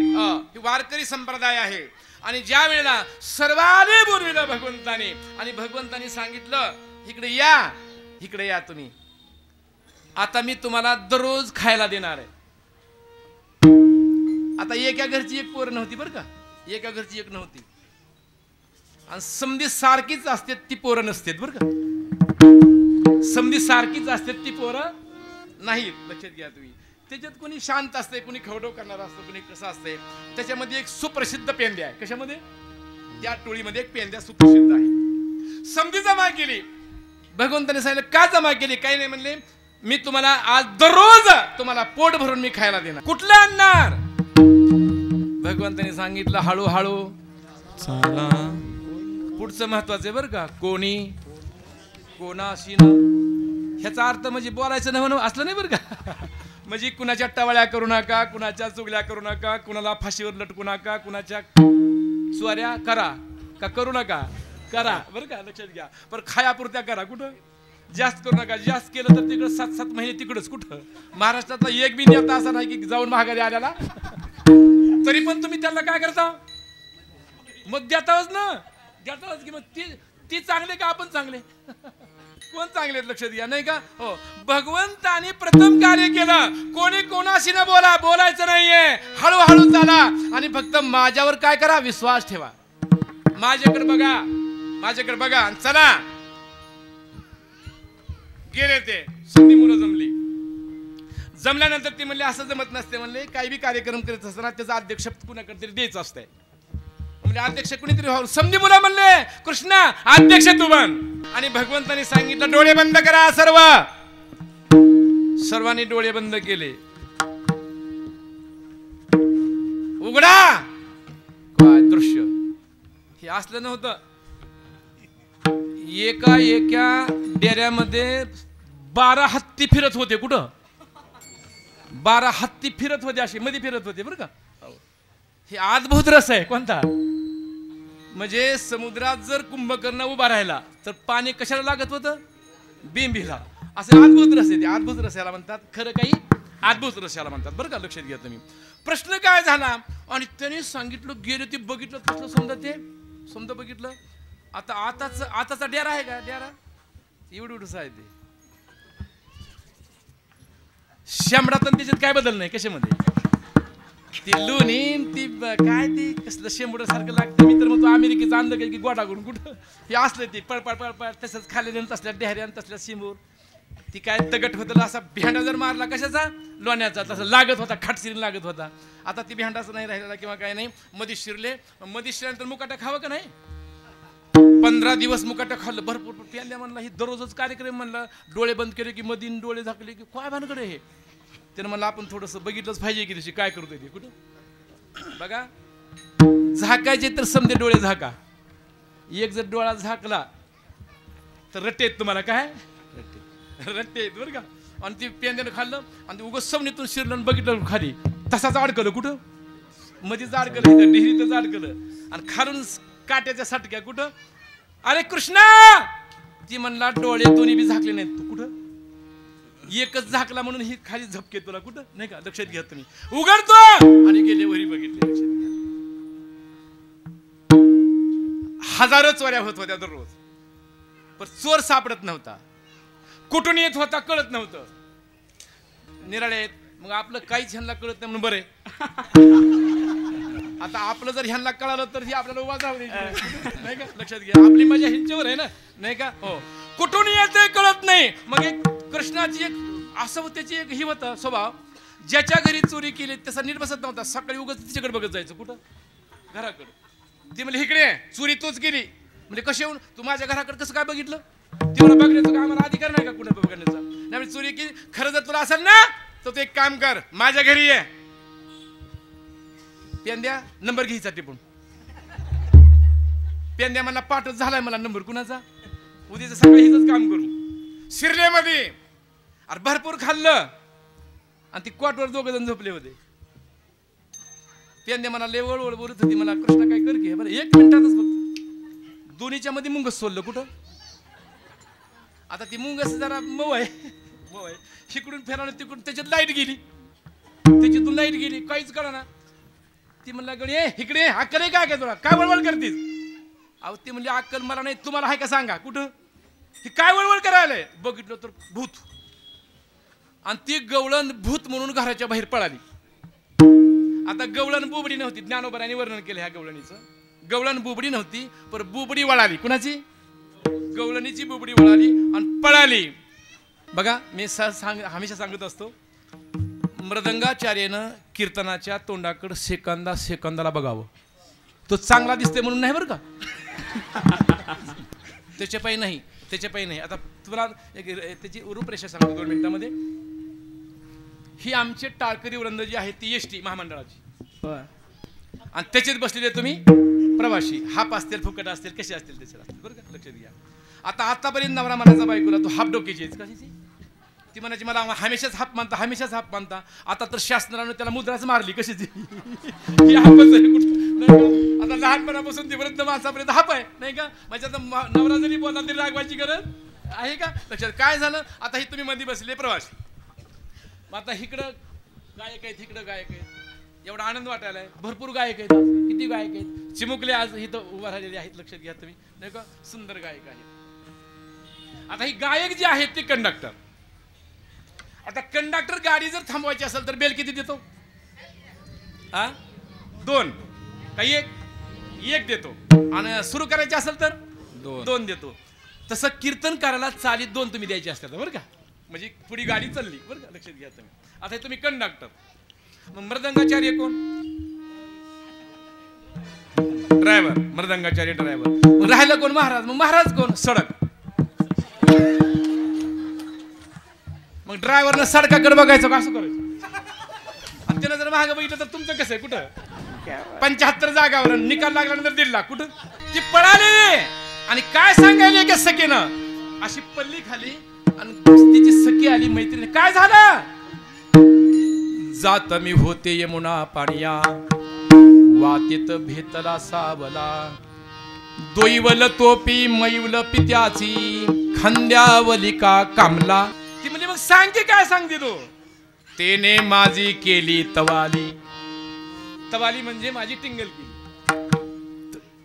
A: वारकरी संप्रदाय आहे. आणि ज्या वेळेला सर्वाले बोलविलं भगवंताने आणि भगवंताने सांगितलं इकडे या तुम्ही, आता मी तुम्हाला दररोज खायला देणार आहे. आता एका घरची एक पोर नव्हती बरं का, एका घरची एक नव्हती. आणि समधी सारखीच असते ती पोरं नसतात बरं का, समधी सारखीच असतात ती पोरं नाहीत. लक्षात घ्या तुम्ही. त्याच्यात कोणी शांत असते, कोणी खवडो करणार असतं, कोणी कसं असते. त्याच्यामध्ये एक सुप्रसिद्ध पेंद्या आहे. कशामध्ये? त्या टोळीमध्ये एक पेंद्या सुप्रसिद्ध आहे. समधी जमा केली. भगवंताने सांगितलं का जमा केली? काही नाही म्हणले, मी तुम्हाला आज दररोज तुम्हाला पोट भरून मी खायला देणार. कुठलं आणणार? भगवंताने सांगितलं हळूहळू चला. पुढचं महत्वाचं आहे बरं का. कोणी कोणाशी न, ह्याचा अर्थ म्हणजे बोलायचं नाही असलं नाही बरं का. म्हणजे कुणाच्या टवाळ्या करू नका, कुणाच्या चुगल्या करू नका, कुणाला फाशीवर लटकू नका, कुणाच्या चोऱ्या करू नका करा बरं का. लक्षात घ्या. पण खायापुरत्या करा. कुठं जास्त करू नका. जास्त केलं तर तिकडं 7-7 महिने तिकडच. कुठं महाराष्ट्रातला एक बी नेता असा नाही की जाऊन महागारी आल्याला तरी पण तुम्ही त्याला काय करता? मग देताच ना, देताच की. मग ती चांगले का आपण चांगले? कोण चांगले? लक्षात घ्या नाही का. हो, भगवंताने प्रथम कार्य केलं. कोणी कोणाशी न बोलायचं नाहीये. हळूहळू चाला आणि फक्त माझ्यावर काय करा? विश्वास ठेवा. माझ्याकडे बघा आणि चला. गेले ते. संधी मुलं जमल्यानंतर ती म्हणले असं जमत नसते. म्हणले काही बी कार्यक्रम करत असताना त्याचा अध्यक्ष कुणाकडे तरी द्यायचं असतंय. म्हणजे अध्यक्ष कुणीतरी व्हावं. समधी मुलं म्हणले कृष्णा अध्यक्ष तू बन. आणि भगवंताने सांगितलं डोळे बंद करा. सर्वांनी डोळे बंद केले. उघडा. काय दृश्य हे असलं नव्हतं. एका डेऱ्यामध्ये 12 हत्ती फिरत होते. कुठं? 12 हत्ती फिरत होते. असे मध्ये फिरत होते बरं का. हे अद्भुत रस आहे. कोणता? म्हणजे समुद्रात जर कुंभकर्ण उभा राहिला तर पाणी कशाला लागत होतं? बिंबीला. असे अद्भुत रस आहे ते. अद्भुत रसाला म्हणतात. खरं काही अद्भुत रसाला म्हणतात बरं का. लक्षात घ्या तुम्ही. प्रश्न काय झाला? आणि त्याने सांगितलं गेले ते बघितलं. कसलं समजा बघितलं. आताचा डेरा आहे का? डेरा एवढं आहे ते. शेंबडात त्याच्यात काय बदल नाही. कशामध्ये? ती लोणी ती काय ती कसलं शेंबुड सारखं लागतं. मी तर म्हणतो अमेरिकेचं आणलं काय की गोडा करून कुठं हे असलं ते पळपळ तसंच खाल्लेलं. तसल्या डेहऱ्या तसल्या शिंबूर. ती काय तगट होतं असा भेंडा जर मारला कशाचा? लोण्याचा. तसं लागत होता. खाटशिरीन लागत होता. आता ती भेंडाचं नाही राहिलेला किंवा काय नाही. मध्ये शिरल्यानंतर मुकाटा खावं का नाही? 15 दिवस मुकाटा खाल्लं. भरपूर प्याल्या. म्हणला ही दररोजच कार्यक्रम. म्हणला डोळे बंद केले की मधीन डोळे झाकले की काय भानकडे हे. त्यानं म्हणलं आपण थोडंसं बघितलंच पाहिजे की तशी काय करतोय ते. कुठं बघा. झाकायचे तर समजे डोळे झाका. एक जर डोळा झाकला तर रट्टे आहेत तुम्हाला. काय रट्टे आहेत बरं का. आणि ती पेंद्यानं खाल्लं आणि उगस सवनीतून शिरलं बघितलं खाली तसाच अडकलं. कुठं? मध्येच अडकलं. इथं डिहरीतच अडकलं. आणि खालून काट्याच्या सटक्या. कुठं? अरे कृष्णा. ती म्हणला डोळे दोन्ही बी झाकले नाहीत. तू कुठं? एकच झाकला म्हणून ही खाली झपके तुला. कुठं? नाही का. लक्षात घ्या तुम्ही. उघडतो आणि गेले वरी बघितले. लक्षात घ्या. हजारो चोऱ्या होत होत्या दररोज. पण चोर सापडत नव्हता. कुठून येत होता कळत नव्हतं. निराळे. मग आपलं काहीच ह्यांना कळत नाही म्हणून बरे. आता आपलं जर ह्यांना कळालं तर ही आपल्याला उभा जाऊ नाही का. लक्षात घ्या. आपली मजा ह्यांच्यावर आहे ना. नाही का. हो. कुठून येते कळत नाही. मग एक कृष्णाची एक असं त्याची एक ही होता स्वभाव. ज्याच्या घरी चोरी केली त्याचा नीट बसत नव्हता. सकाळी उगाच तिच्याकडे बघत जायचं. कुठं? घराकडे. ती म्हणजे इकडे चोरी तोच केली. म्हणजे कशी येऊन तू माझ्या घराकडे कसं काय बघितलं? ती मला बघण्याचं का आम्हाला अधिकार नाही का कुणा बघण्याचा? नाही चोरी केली. खरं जर तुला असेल ना तर तू एक काम कर. माझ्या घरी ये. पेंद्या नंबर घ्यायचा टिपून. पेंद्या मला पाठच झालाय. मला नंबर कुणाचा? उद्याचं सकाळी हिचंच काम करू. शिरलेमध्ये अरे भरपूर खाल्लं आणि ती कॉटवर दोघ जण झोपले होते. त्यांनी मला लय वळवळ बोलत होती, मला कृष्णा काय कर की बरं 1 मिनिटातच फक्त दोन्हीच्या मध्ये मुंगस सोडलं. कुठं आता ती मुंगस जरा मऊ आहे इकडून फिरवलं तिकडून त्याच्यात लाईट गेली, त्याच्यातून लाईट गेली, काहीच कळा ना. ती म्हणला गणी इकडे अक्कल आहे काय तुला, काय वळवळ करतीस? अहो ती म्हणली अक्कल मला नाही, तुम्हाला आहे का सांगा. कुठं ही काय वळवळ करायला? बघितलं तर भूत, आणि ती गवळण भूत म्हणून घराच्या बाहेर पळाली. आता गवळण बुबडी नव्हती, ज्ञानोबरांनी वर्णन केलं ह्या गवळणीचं. गवळण बुबडी नव्हती पण बुबडी वळाली. कुणाची? गवळणीची बुबडी वळाली आणि पळाली. बघा मी हमेशा सांगत असतो, मृदंगाचार्यानं कीर्तनाच्या तोंडाकडे सेकंदाला बघावं. तो चांगला दिसते म्हणून नाही बरं का, त्याच्या पायी नाही. आता तुला त्याची रूपरेषा सांगतो 2 मिनिटामध्ये. ही आमचे टाळकरी वृंद जी आहे ती एसटी महामंडळाची, आणि त्याच्यात बसलेले तुम्ही प्रवासी, हाप असतील फुकट असतील कसे असतील त्याचे असतील बरं का, लक्षात घ्या. आता आतापर्यंत नवरा म्हणायचा बायकोला तू हाप डोक्याची कशाची, ती म्हणायची मला हमेशाच हाप मानता. आता तर शासनानं त्याला मुद्राच मारली कशाची आता लहानपणापासून ते वृद्ध माणसापर्यंत हाप आहे नाही का. म्हणजे आता नवरा जरी बोलला तरी रागवायची गरज आहे का. लक्षात काय झालं, आता हे तुम्ही मध्ये बसले प्रवासी, आता इकडं गायक आहेत, इकडं गायक आहेत, एवढा आनंद वाटायला आहे. भरपूर गायक आहेत, किती गायक आहेत, चिमुकले आज इथं उभा राहिलेले आहेत. लक्षात घ्या तुम्ही नाही का, सुंदर गायक आहेत. आता ही गायक जे आहेत ते कंडक्टर. आता कंडक्टर गाडी जर थांबवायची असेल तर बेल किती देतो? 2 का 1 देतो, आणि सुरू करायची असेल तर 2 देतो. तसं कीर्तन करायला चालीत 2 तुम्ही द्यायचे असतात बरं का, म्हणजे पुढे गाडी चालली बरं का. लक्षात घ्या तुम्ही. आता तुम्ही कंडक्टर, मग मृदंगाचार्य कोण? ड्रायव्हर. मृदंगाचार्य ड्रायव्हर. मग राहिलं कोण? महाराज. मग महाराज कोण? सडक. मग ड्रायव्हरनं सडकाकडे बघायचं का, असं करायचं. आणि त्यानं जर महाग बघितलं तर तुमचं कसं आहे, कुठं 75 जागावर निकाल लागल्यानंतर 1.5 लाख कुठं. ती पळाली आणि काय सांगायला की सखेनं अशी पल्ली खाली, आणि तिची सखी आली मैत्रिणी. काय झालं? जात मी होते यमुना पाणिया, वातीत भेतला सावला, दोईवल तोपी मैवल पित्याची, खांद्यावलिका कामला. ती म्हणजे मग सांग की काय सांगते तू? तेने माझी केली तवाली. तवाली म्हणजे माझी टिंगल केली.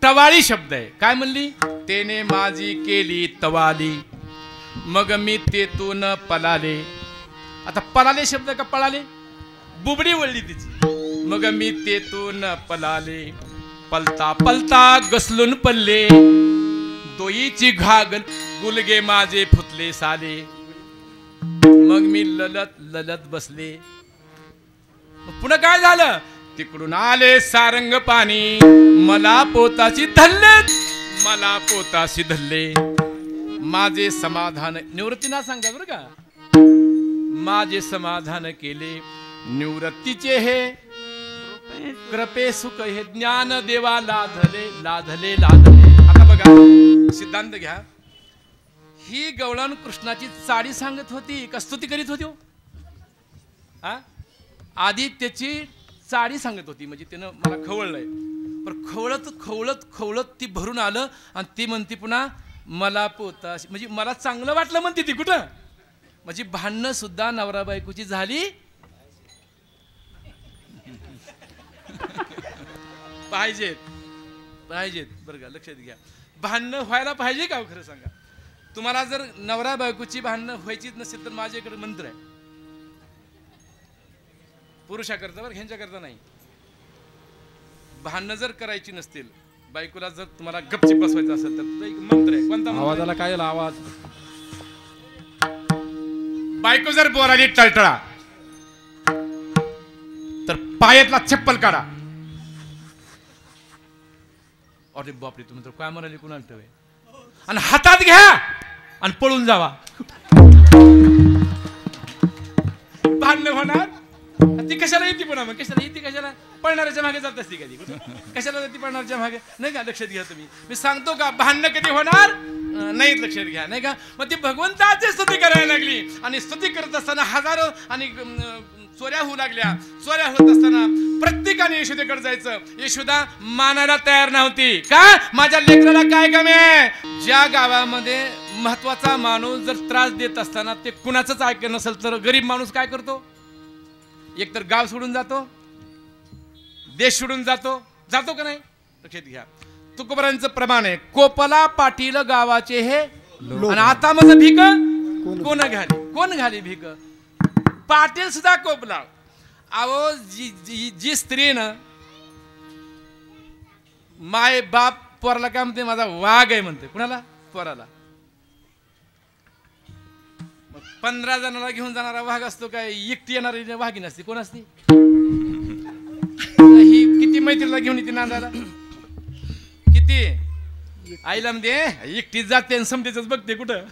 A: टवाळी शब्द आहे. काय म्हणली? तेने माझी केली तवाली, मग मी तेथून पलाले. आता पलाले शब्द का पळाले? बुबडी वळली तिची. मग मी तेथून पलाले, पलता पलता घसलून पडले, दोईची घागल गुलगे माझे फुटले साले. मग मी ललत बसले. पुन्हा काय झालं? तिकडून आले सारंग पाणी, मला पोताची धल्ले, माझे समाधान. निवृत्तीना सांगा बरं का, माझे समाधान केले निवृत्तीचे हे कृपे सुख हे ज्ञान देवा लाधले. आता बघा सिद्धांत घ्या. ही गवळण कृष्णाची चाडी सांगत होती का स्तुती करीत होती? आधी त्याची चाडी सांगत होती, म्हणजे त्यानं मला खवळलंय. पण खवळत ती भरून आलं, आणि ती म्हणती पुन्हा मला पोता, म्हणजे मला चांगलं वाटलं म्हणते ती. कुठं म्हणजे भांडणं सुद्धा नवरा बायकोची झाली पाहिजेत बरं का. लक्षात घ्या, भांडणं व्हायला पाहिजे का खरं सांगा. तुम्हाला जर नवरा बायकोची भांडणं व्हायचीच नसेल तर माझ्याकडे मंत्र आहे, पुरुषाकरता बरं, ह्यांच्याकरता नाही. भांडणं जर करायची नसतील, बायकोला जर तुम्हाला गपचिप बसवायचं असेल तर एक मंत्र आहे. कोणता?
B: आवाजाला काय आवाज?
A: बायको जर बोलाली टळटळा तर पायातला चप्पल काढा. अरे बापरे, तुम्ही तर काय म्हणाले कुणाला ठेवे, आणि हातात घ्या आणि पळून जावा. भांडणं होणार. ती कशाला येते पुन्हा, मग कशाला येते, कशाला पळणाऱ्याच्या मागे जात असते कधी, कशाला जाते पळणाऱ्याच्या मागे नाही का. लक्षात घ्या तुम्ही. मी सांगतो का भांडणं कधी होणार? नाहीत, लक्षात घ्या, नाही का. मग ती भगवंताची स्तुती करायला लागली आणि स्तुती करत असताना हजारो आणि चोऱ्या होऊ लागल्या. चोऱ्या होत असताना प्रत्येकाने यशोदेकडे जायचं. यशोदा मानायला तयार नव्हती. का? माझ्या लेकराला काय कमी आहे. ज्या गावामध्ये महत्वाचा माणूस जर त्रास देत असताना ते कुणाचंच ऐकत नसेल तर गरीब माणूस काय करतो? एकतर गाव सोडून जातो, देश सोडून जातो का नाही? लक्षात घ्या. तुकोबरांचं प्रमाण आहे, कोपला पाटील गावाचे हे आणि आता माझं भीक कोण घाली भीक? पाटील सुद्धा कोपला. अहो जी स्त्री ना माय बाप पोराला काय म्हणते, माझा वाघ आहे म्हणते. कुणाला? पोराला. 15 जणांना घेऊन जाणारा वाघ असतो काय? एकटी येणारी वाघी नसते. कोण असते? ही किती मैत्रीला घेऊन येते नांदायला? किती? आईला म्हणते एकटीच जाते आणि समजेच बघते कुठं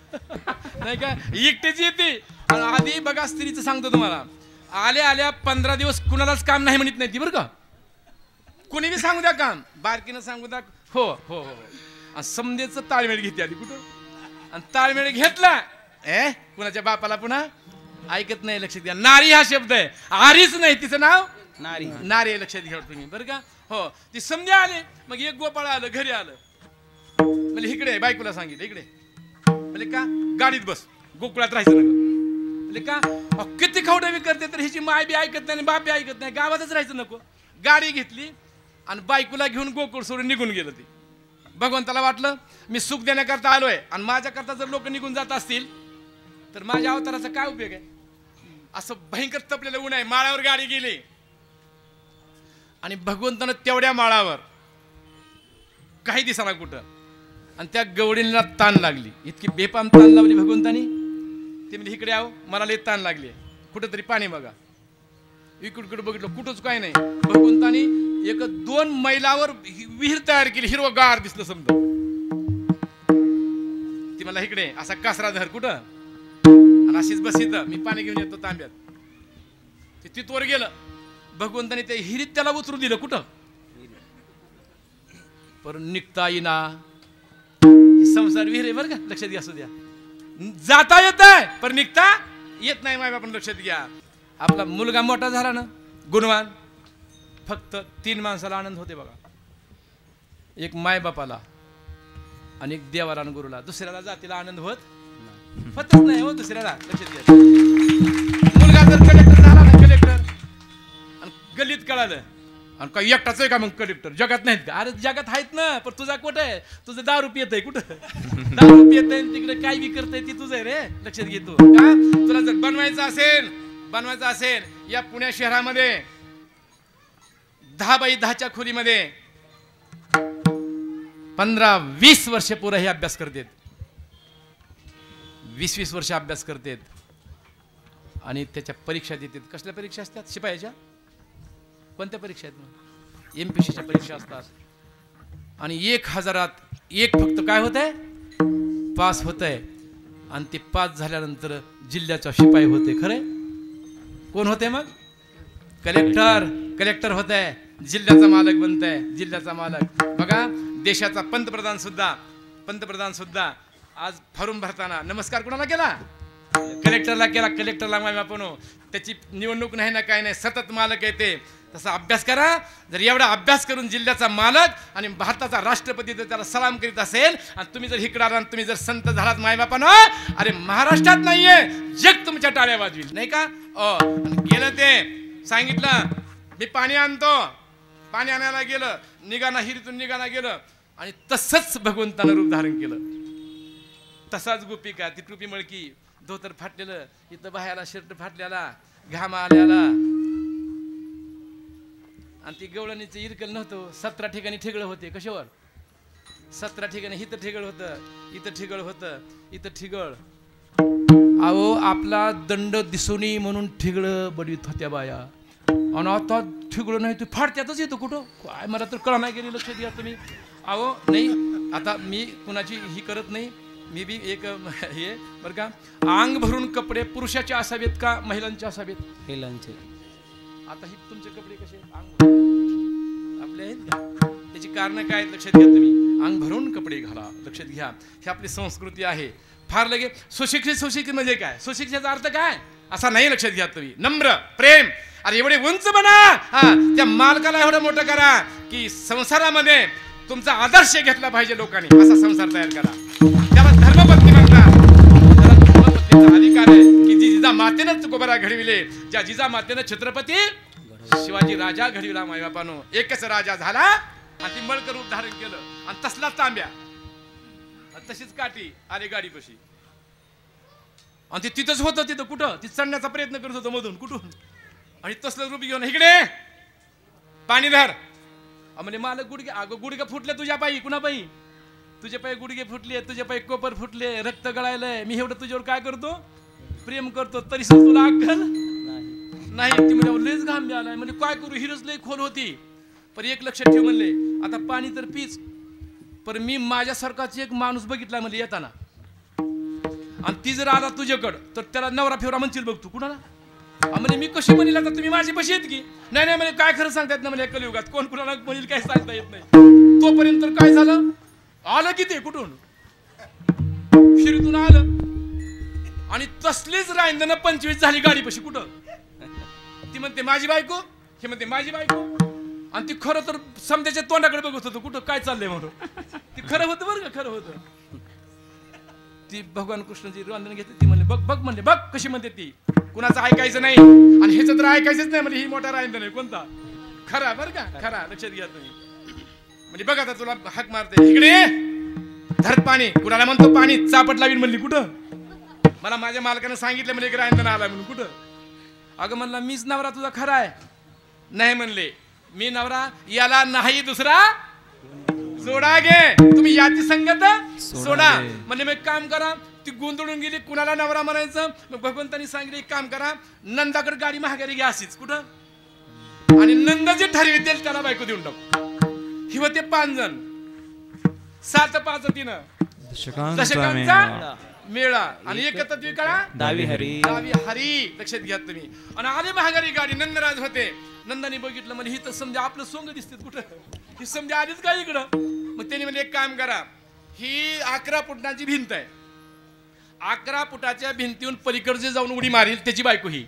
A: नाही का. एकटीच येते. आधी बघा स्त्रीचं सांगतो तुम्हाला, आल्या 15 दिवस कुणालाच काम नाही म्हणत नाही ती, बरं का. कुणी बी सांगू द्या काम, बारकीनं सांगू द्या, हो हो हो, समजेचं ताळमेळ घेते आधी कुठं. आणि ताळमेळ घेतला कुणाच्या बापाला पुन्हा ऐकत नाही. लक्षात घ्या, नारी हा शब्द आहे, आरीच नाही, तिचं नाव नारी. लक्षात घ्या तुम्ही, बरं का. हो, ती समजा आले. मग एक गोपाळ आलं, घरी आलं, म्हणजे इकडे बायकोला सांगितलं इकडे, म्हणजे का गाडीत बस, गोकुळात राहायचं नका. म्हणजे का किती खवडावी करते तर हिची माय बी ऐकत नाही, बाप बी ऐकत नाही, गावातच राहायचं नको. गाडी घेतली आणि बायकोला घेऊन गोकुळ सोडून निघून गेलं. ते भगवंताला वाटलं मी सुख देण्याकरता आलोय आणि माझ्याकरता जर लोक निघून जात असतील तर माझ्या अवताराचा काय उपयोग आहे. असं भयंकर तपलेलं ऊन आहे, माळावर गाडी गेली आणि भगवंतानं तेवढ्या माळावर काही दिसाना कुठं, आणि त्या गवडींना ताण लागली. इतकी बेपाम ताण लावली भगवंतानी. ते म्हणजे इकडे आहो, मला लई ताण लागली, कुठं तरी पाणी बघा. इकडे बघितलं, कुठंच काय नाही. भगवंतानी 1-2 मैलावर विहीर तयार केली, हिरवगार दिसलं समजा. ती मला इकडे असा कासरा धर कुठं, आणि अशीच बस इथं, मी पाणी घेऊन येतो तांब्यात. ते तिथवर गेलं. भगवंतानी त्या हिरीत त्याला उतरू दिलं. कुठं? पर निघता येईना. संसार विहीर आहे बरं का, लक्षात घ्या. असू द्या, जाता येत आहे पण निघता येत नाही. माय बापानं लक्षात घ्या. आपला मुलगा मोठा झाला ना, गुणवान, फक्त 3 माणसाला आनंद होते बघा. एक माय बापाला आणि एक देवाला आणि गुरुला. दुसऱ्याला जातीला आनंद होतच नाही हो दुसऱ्याला. लक्षात घ्या. मुलगा जर कलेक्टर झाला ना, कलेक्टर, आणि गल्लीत कळालं, आणि काही एकटाच आहे का मग कलेक्टर? जगात नाहीत का? अरे जगात आहेत ना, पण तुझा कुठं आहे? तुझं दारू पियत आहे कुठं? दारू पियत आहे तिकडे काय बी करतय ती तुझं आहे रे. लक्षात घेतो का? तुला जर बनवायचं असेल या पुणे शहरामध्ये 10x10च्या खोलीमध्ये 15-20 वर्ष पुढे हे अभ्यास करतात. 20-20 वर्ष अभ्यास करतात आणि त्याच्या परीक्षा देतात. कसल्या परीक्षा असतात? शिपायाच्या. कोणत्या परीक्षा आहेत? MPSCच्या परीक्षा असतात. आणि 1000त 1 फक्त काय होत आहे? पास होत आहे. आणि ते पास झाल्यानंतर जिल्ह्याचा शिपाई होते. खरे कोण होते मग? कलेक्टर होत आहे, जिल्ह्याचा मालक बनत आहे. जिल्ह्याचा मालक बघा, देशाचा पंतप्रधान सुद्धा आज फॉर्म भरताना नमस्कार कोणाला केला? कलेक्टरला केला. कलेक्टरला माय बापनो, त्याची निवडणूक नाही ना काय नाही, सतत मालक येते. तसा अभ्यास करा. जर एवढा अभ्यास करून जिल्ह्याचा मालक आणि भारताचा राष्ट्रपती जर त्याला सलाम करीत असेल आणि तुम्ही जर इकडे आला, तुम्ही जर संत झालात मायबापानं, अरे महाराष्ट्रात नाहीये जग तुमच्या टाळ्या वाजवील, नाही का? गेलं ते सांगितलं मी पाणी आणतो, पाणी आणायला गेलं, निघाना हिरीतून निघाना गेलं आणि तसंच भगवंतानं रूप धारण केलं. तसाच गोपिका, ती टोपी मळकी, धोतर फाटलेलं, इथं बाह्याला शर्ट फाटलेला, घाम आल्याला, आणि ती गवळणीचं इरकल नव्हतं. 17 ठिकाणी ठिगळ होते. कशावर? 17 ठिकाणी इथं ठिगळ होतं, इथं ठिगळ होतं, इथं ठिगळ. अहो आपला दंड दिसोनी म्हणून ठिगळ बडवीत होत्या बाया. आणि आता ठिगळ नाही, तू फाडत्यातच येतो कुठं काय मला तर कळा नाही गेली. लक्ष द्या तुम्ही. अहो नाही, आता मी कुणाची ही करत नाही, मी बी एक हे बरं का, अंग भरून कपडे पुरुषाचे असावेत का महिलांचे असावेत? महिलांचे. आता ही तुमचे कपडे कसे अंग आपले आहेत का? त्याची कारण काय लक्षात घ्या तुम्ही. अंग भरून कपडे घाला. लक्षात घ्या, ही आपली संस्कृती आहे. फार लगे सुशिक्षित म्हणजे काय, सुशिक्षितचा अर्थ काय असा नाही. लक्षात घ्या तुम्ही. नम्र, प्रेम. अरे एवढे उंच बना, त्या मालकाला एवढं मोठं करा की संसारामध्ये तुमचा आदर्श घेतला पाहिजे लोकांनी, असा संसार तयार करा. त्याला धर्मपत्नी म्हणतात. त्याला धर्मपत्नीचा अधिकार आहे की जी जिजा मातेनं तुकोबरा घडविले, ज्या जिजा मातेनं छत्रपती शिवाजी राजा घडविला. मायबापानो, एकच राजा झाला आणि ती मळकर रूप धारण केलं आणि तसला तांब्या आणि तशीच काठी आली गाडीपाशी आणि ती तिथंच होतं. तिथं कुठं ती चढण्याचा प्रयत्न करत होतं मधून कुठून, आणि तसलं रूप घेऊन इकडे पाणी धर. म्हणजे मला गुडघे, अगं गुडघे फुटले तुझ्या पायी. कुणा पायी? तुझे पायी गुडघे फुटले, तुझे पायी कोपर फुटले, रक्त गळायलंय. मी एवढं तुझ्यावर काय करतो, प्रेम करतो, तरी सुद्धा तुला अक्कल नाही. ती म्हणजे लयच घाम आलाय. म्हणजे काय करू, हिरच लय खोल होती. पण एक लक्षात ठेव म्हणले, आता पाणी तर पीच, पण मी माझ्यासारखाच एक माणूस बघितला म्हणजे येताना, आणि ती जर आला तुझ्याकडं तर त्याला नवरा फेवरा म्हणशील बघ तू. कुणाला? म्हणजे मी कशी म्हणेल आता, तुम्ही माझी बशी येत की नाही. नाही म्हणजे काय खरं सांगतायत ना, म्हणजे कलियुगात कोण कुणाला म्हणेल काय सांगता येत नाही. तोपर्यंत काय झालं, आलं की ते कुठून शिरीतून आलं आणि तसलीच रांजण 25 झाली गाडीपाशी. कुठं? ती म्हणते माझी बायको, हे म्हणते माझी बायको, आणि ती खरं तर समजाच्या तोंडाकडे बघत होतं कुठं काय चाललंय म्हणून. ती खरं होतं बरं का, खरं होतं. ती भगवान कृष्णाची रांजण घेते. ती म्हणले बघ बघ, म्हणले बघ कशी म्हणते ती, कुणाचं ऐकायचं नाही आणि ह्याचं तर ऐकायचंच नाही. म्हणजे ही मोठा रांजण आहे. कोणता? खरा बरं का, खरा. लक्षात घ्या तुम्ही. म्हणजे बघ आता तुला हाक मारते, इकडे धर पाणी. कुणाला म्हणतो पाणी चापट लावीन म्हणली. कुठं? मला माझ्या मालकानं सांगितलं म्हणजे एक रांजण आला म्हणून. कुठं? अगं म्हणला मीच नवरा तुझा खरा आहे. नाही म्हणले, मी नवरा, याला नाही दुसरा जोडा घे. तुम्ही याची संगत सोडा. म्हणजे मग काम करा. ती गोंधळून गेली, कुणाला नवरा म्हणायचं. मग भगवंतानी सांगितलं एक काम करा, नंदाकडे गाडी महागारी घ्या अशीच. कुठं? आणि नंद जे ठरवितील त्याला बायको देऊन टाक. ही होते 5 जण, 7 5 3 दशकांचा मेळा आणि एकत्र द्विकाळा
B: दावी हरी.
A: दावी हरी. लक्षात घ्या तुम्ही. आणि आले महागारी गाडी. नंदराज होते. नंदाने बघितलं म्हणजे ही तर समजा आपलं सोंग दिसते. कुठं? ही समजा आलीच काय इकडं. मग त्यांनी म्हणजे एक काम करा, ही 11 फुटाची भिंत आहे. 11 फुटाच्या भिंतीहून पलीकडचे जाऊन उडी मारील त्याची बायको ही.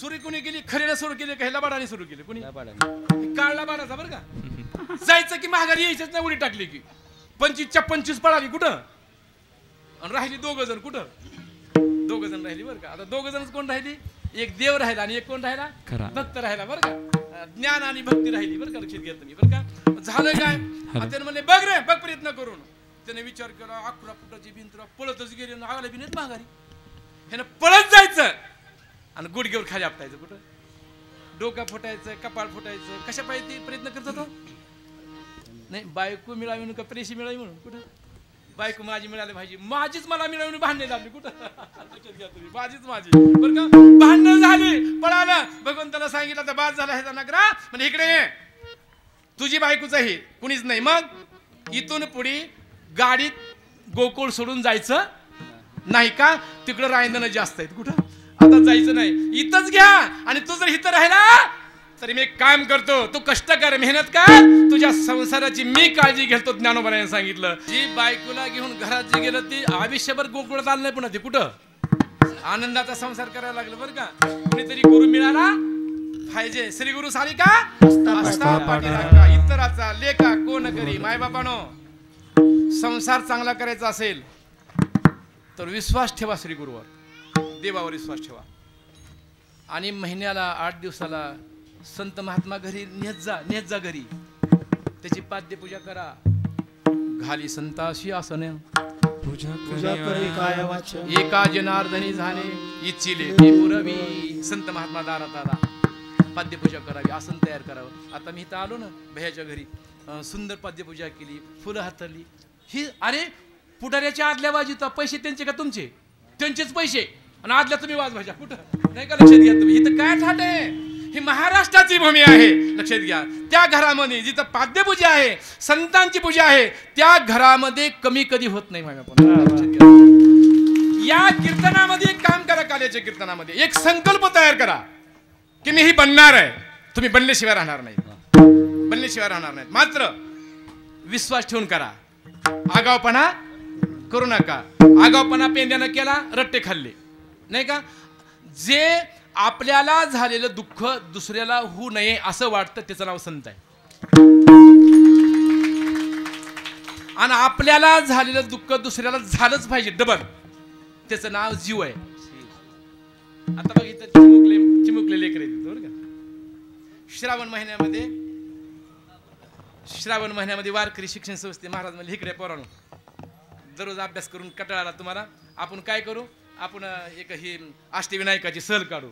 A: सुरू कोणी केली? खरेनं सुरू केली का ह्याला बाडाने सुरू केली? कोणी? काळला बाडाचा बरं का. जायचं की महागारी यायचंच नाही. उडी टाकली की 25च्या 25 पळाली. कुठं? आणि राहिली 2 जण. कुठं? 2 जण राहिली बरं का. आता 2 जणच कोण राहिली? एक देव राहिला आणि एक कोण राहिला? भक्त राहिला बरं का. ज्ञान आणि भक्ती राहिली बरं का. लक्षात घ्या तुम्ही बरं का. झालं काय, त्याने म्हणले बघ रे बघ प्रयत्न करून. त्याने विचार केला, 11 फुटाची भिंत पळतच गेली, आगाला भिनेत महागारी. ह्यानं पळत जायचं आणि गुडघेवर खाली आपटायचं. कुठं? डोका फुटायचं, कपाळ फुटायचं. कशा पाहिजे प्रयत्न करत होतो? नाही बायको मिळावी म्हणून का प्रेशी मिळावी म्हणून. कुठं? बायको माझी मिळाली पाहिजे, माझीच मला मिळवून भांडणे लागली. कुठं? लक्षात घ्या तुम्ही, माझीच माझी बरं का. भांडण झाली, पळाला. भगवंताला सांगितलं तर बाद झाला ह्याचा नगरा. म्हणजे इकडे ये, तुझी बायकोच आहे, कुणीच नाही. मग इथून पुढे गाडीत गोकुळ सोडून जायचं नाही का. तिकडं रायंदन जास्त आहेत. कुठं? आता जायचं नाही, इथंच घ्या. आणि तू जर इथं राहिला तरी मी काम करतो, तू कष्ट कर, मेहनत कर, तुझ्या संसाराची मी काळजी घेतो. ज्ञानोबाने सांगितलं. जी बायकोला घेऊन घरात जी गेलं ती आयुष्यभर गोकुळात आलं नाही. पुन्हा ते कुठं आनंदाचा संसार करायला लागलं बरं का. कुणीतरी गुरु मिळाला पाहिजे. श्री गुरु सारी का इतराचा लेखा कोण करी. मायबापानो, संसार चांगला करायचा असेल तर विश्वास ठेवा श्री गुरुवर, देवावर विश्वास ठेवा. आणि महिन्याला 8 दिवसाला संत महात्मा घरी नेत जा घरी. त्याची पाद्यपूजा करा. घाली संताशी आसन
B: पूजा करी काय वाच.
A: एका जनार्दनी झाले इच्छिले पुरवी. संत महात्मा दारात आला, पाद्यपूजा करावी, आसन तयार करावं. आता मी इथं आलो ना भैयाच्या घरी, सुंदर पाद्यपूजा केली, फुलं हातरली. ही अरे पुढाऱ्याच्या आदल्या बाजूचा पैसे त्यांचे का तुमचे? त्यांचेच पैसे आणि आदल्या तुम्ही वाजवायच्या. कुठं? नाही का. लक्षात घ्या तुम्ही, इथं काय ठाट आहे. ही महाराष्ट्राची भूमी आहे. लक्षात घ्या. त्या घरामध्ये जिथं पाद्यपूजा आहे, संतांची पूजा आहे, त्या घरामध्ये कमी कधी होत नाही. या कीर्तनामध्ये एक काम करा. काल्याच्या कीर्तनामध्ये एक संकल्प तयार करा की मी ही बनणार आहे. तुम्ही बनल्याशिवाय राहणार नाही. बनल्याशिवाय राहणार नाहीत. मात्र विश्वास ठेवून करा, आगावपणा करू नका. आगावपणा पेंड्यानं केला, रट्टे खाल्ले नाही का. जे आपल्याला झालेलं दुःख दुसऱ्याला होऊ नये असं वाटतं त्याचं नाव संत आहे. आणि आपल्याला झालेलं दुःख दुसऱ्याला झालंच पाहिजे डबल, त्याचं नाव जीव आहे. आता बघ इथं चिमुकले लेकर आहेत बरं का. श्रावण महिन्यामध्ये वारकरी शिक्षण संस्थे महाराज म्हणजे इकडे पोरांनो, दररोज अभ्यास करून कंटाळा आला तुम्हाला, आपण काय करू, आपण एक ही अष्टविनायकाची सहल काढू.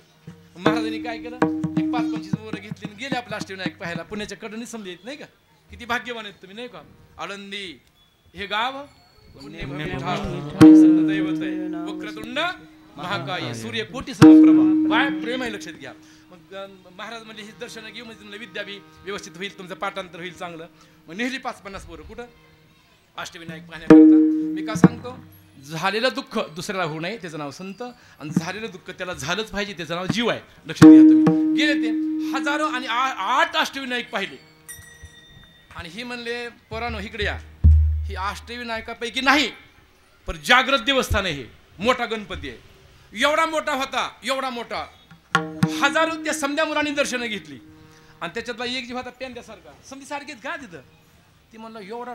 A: महाराजांनी काय केलं, एक 5-25 पोरं घेतली गेले आपलं अष्टविनायक पाहायला. पुण्याच्या कडनी समजे येत नाही का, किती भाग्यवान आहेत तुम्ही नाही का. आळंदी हे गाव दैवत आहे, वक्रतुंड महाकाय सूर्य कोटी समप्रभा. काय प्रेम आहे लक्षात घ्या. मग महाराज म्हणजे ही दर्शनं घेऊ म्हणजे तुम्हाला विद्या बी व्यवस्थित होईल, तुमचं पाठांतर होईल चांगलं. मग नेहली 5-50 पोरं कुठं अष्टविनायक पाहण्याकरता. मी का सांगतो, झालेलं दुःख दुसऱ्याला होऊ नये त्याचं नाव संत, आणि झालेलं दुःख त्याला झालंच पाहिजे त्याचं नाव जीव आहे. लक्षात घ्या तुम्ही. गेले ते हजारो आणि 8 अष्टविनायक पाहिले, आणि ही म्हणले पोरांनो इकडे या, ही अष्टविनायकापैकी नाही पण जागृत देवस्थान आहे, हे मोठा गणपती आहे. एवढा मोठा होता, एवढा मोठा, हजारो त्या समध्या मुलांनी दर्शनं घेतली. आणि त्याच्यातला एक जीव होता पेंड्यासारखा, समधी सारखेच का तिथं. ती म्हणलं एवढा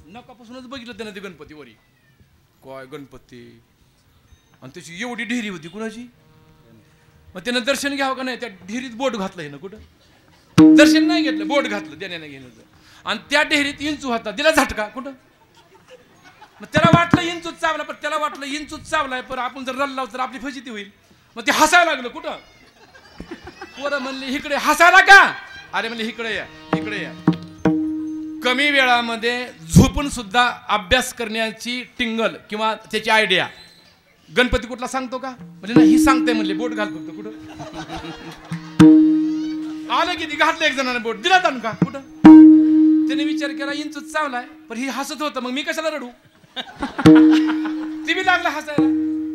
A: नकापासूनच बघितलं त्यानं ते गणपती वरी, काय गणपती, आणि त्याची एवढी ढेरी होती कुणाची. मग त्यानं दर्शन घ्यावं का नाही, त्या ढेरीत बोट घातलं हे ना, कुठं दर्शन नाही घेतलं, बोट घातलं देण्याने घेण्याचं. आणि त्या ढेरीत इंचू होता, दिला झटका कुठं. मग त्याला वाटलं इंचूच चावला, पण त्याला वाटलं इंचूच चावलाय, पण आपण जर रल्ला तर आपली फजिती होईल. मग ते हसायला लागलं कुठं. पोरं म्हणले इकडे, हसायला का, अरे म्हणले इकडे या, इकडे या. कमी वेळामध्ये झोपून सुद्धा अभ्यास करण्याची टिंगल किंवा त्याची आयडिया गणपती कुठला सांगतो का, म्हणजे नाही ही सांगते म्हणले, बोट घाल फक्त कुठं. आलं किती घातलं एक जणाने बोट, दिला जाण का कुठं. त्याने विचार केला इंचूच चावलाय, पण ही हसत होतं, मग मी कशाला रडू. ती बी लागला हसायला,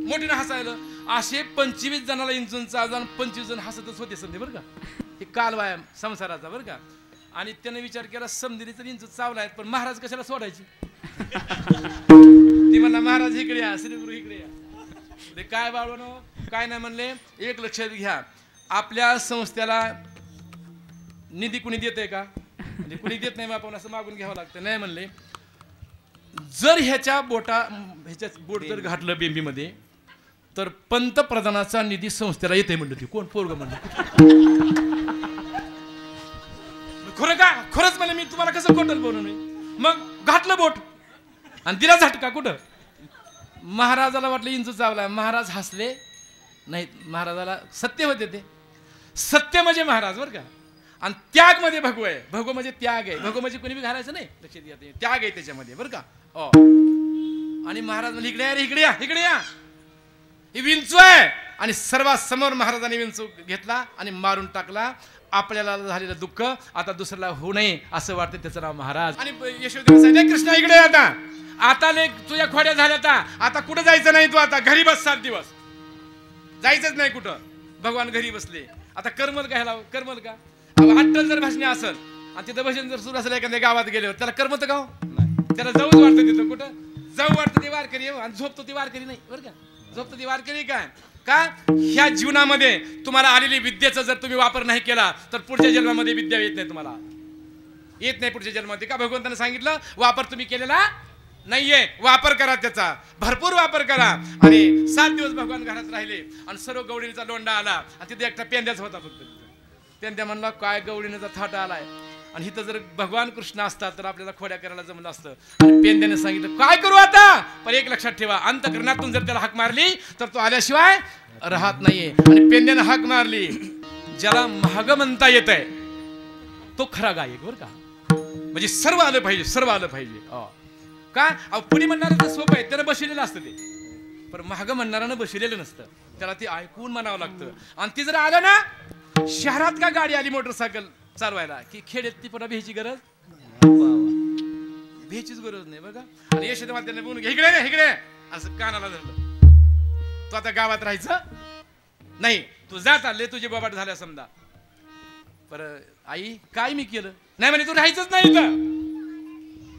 A: मोठीने हसायला. असे 25 जणाला इंचून चावला, 25 जण हसतच होते समजे बरं का. हे काल व्यायाम संसाराचा बरं का. आणि त्याने विचार केला समजेली तर इंचूच चावलाय, पण महाराज कशाला सोडायची. ती म्हणला महाराज इकडे या, श्रीगुरु इकडे या. ते काय बाळवनो काय नाही म्हणले. एक लक्षात घ्या, आपल्या संस्थेला निधी कुणी देते का, म्हणजे कुणी देत नाही, आपण असं मागून घ्यावं लागतं. नाही म्हणले, जर ह्याच्या बोट जर घातलं बेंबीमध्ये तर पंतप्रधानाचा निधी संस्थेला येते म्हणलं. ती कोण पोरग म्हणलं. खरं का, खरंच म्हणे, मी तुम्हाला कसं खोटं बोलू नये. मग घातलं बोट आणि दिला झटका कुठं. महाराजाला वाटलं इंचू चावला, महाराज हसले नाही. महाराजाला सत्य होते, ते सत्य म्हणजे महाराज बरं का. आणि त्याग मध्ये भगव आहे, भगव म्हणजे त्याग आहे. भगव म्हणजे कोणी बी घालायचं नाही, लक्षात घ्या, त्याग आहे त्याच्यामध्ये बरं का. आणि महाराज म्हणजे इकडे या रे, इकडे या, इकडे या, ही विंचू आहे. आणि सर्वांसमोर महाराजांनी विंचू घेतला आणि मारून टाकला. आपल्याला झालेलं दुःख आता दुसऱ्याला होऊ नये असं वाटतं, त्याचं नाव महाराज. आणि यशोदेवाने सांगितलं, कृष्णा इकडे आता लेख तुझ्या खोड्या झाल्या, आता कुठं जायचं नाही, तू आता घरी बस, 7 दिवस जायचंच नाही कुठं. भगवान घरी बसले. आता करमल का ह्याला, करमल का. अट्टल जर भाषणे असेल आणि तिथं भजन जर सुरू असेल एखाद्या गावात गेल्यावर, त्याला करमत का, त्याला जाऊच वाटतं तिथं. कुठं जाऊ वाटतं ते वारकरी, आणि झोपतो ती वारकरी नाही बरं का. झोपतो ती वारकरी काय का, ह्या जीवनामध्ये तुम्हाला आलेली विद्येचा जर तुम्ही वापर नाही केला तर पुढच्या जन्मामध्ये विद्या येत नाही, तुम्हाला येत नाही पुढच्या जन्मामध्ये. का भगवंताने सांगितलं, वापर तुम्ही केलेला नाहीये, वापर करा, त्याचा भरपूर वापर करा. आणि 7 दिवस भगवान घरात राहिले आणि सर्व गवळीचा लोंडा आला आणि तिथे एकटा पेंद्याच होता फक्त. पेंद्या म्हणला, काय गवळीचा थाट आलाय. आणि इथं जर भगवान कृष्ण असतात तर आपल्याला खोड्या करायला जमलं असतं. आणि पेंद्याने सांगितलं, काय करू आता. पण एक लक्षात ठेवा, अंतःकरणातून जर त्याला हाक मारली तर तो आल्याशिवाय राहत नाहीये. आणि पेंद्याने हाक मारली, ज्याला महाग म्हणता येत आहे तो खरा गायक बरं का. म्हणजे सर्व आलं पाहिजे, सर्व आलं पाहिजे. का पुढे म्हणणार तर सोपं आहे, त्यानं बसलेलं असतं ते, पण महाग म्हणणारानं बसलेलं नसतं, त्याला ते ऐकून म्हणावं लागतं. आणि ती जर आलं ना, शहरात का गाडी आली मोटरसायकल चालवायला की खेड्यात ती पुन्हा भ्यायची गरज, भ्यायचीच गरज नाही बघा. आणि यशोदा मातेने बोलून इकडे रे, इकडे असं कानाला धरलं, तू आता गावात राहायचं नाही, तू जात आले, तुझे बाबाट झाल्या समजा. पर आई काय मी केलं? नाही म्हणे तू राहायचंच नाही इथं,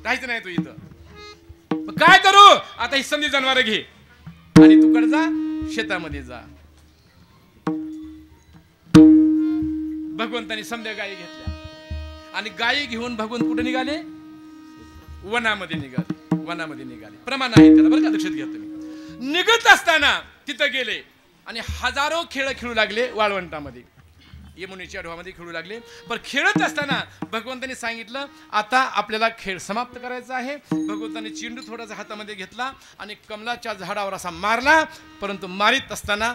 A: राहायचं नाही तू इथं. काय करू आता? ही समधी जनावर घे आणि तू कडे जा, शेतामध्ये जा. भगवंतानी समध्या गायी घेतल्या आणि गायी घेऊन भगवंत कुठे निघाले? वनामध्ये निघाले. वनामध्ये निघाले. प्रमाण आहे त्याला बरं का, लक्षात घ्या तुम्ही. निघत असताना तिथं गेले आणि हजारो खेळ खेळू लागले वाळवंटामध्ये, यमुनेच्या डोहामध्ये खेळू लागले. पण खेळत असताना भगवंतांनी सांगितलं आता आपल्याला खेळ समाप्त करायचा आहे. भगवंतांनी चेंडू थोडासा हातामध्ये घेतला आणि कमलाच्या झाडावर असा मारला, परंतु मारित असताना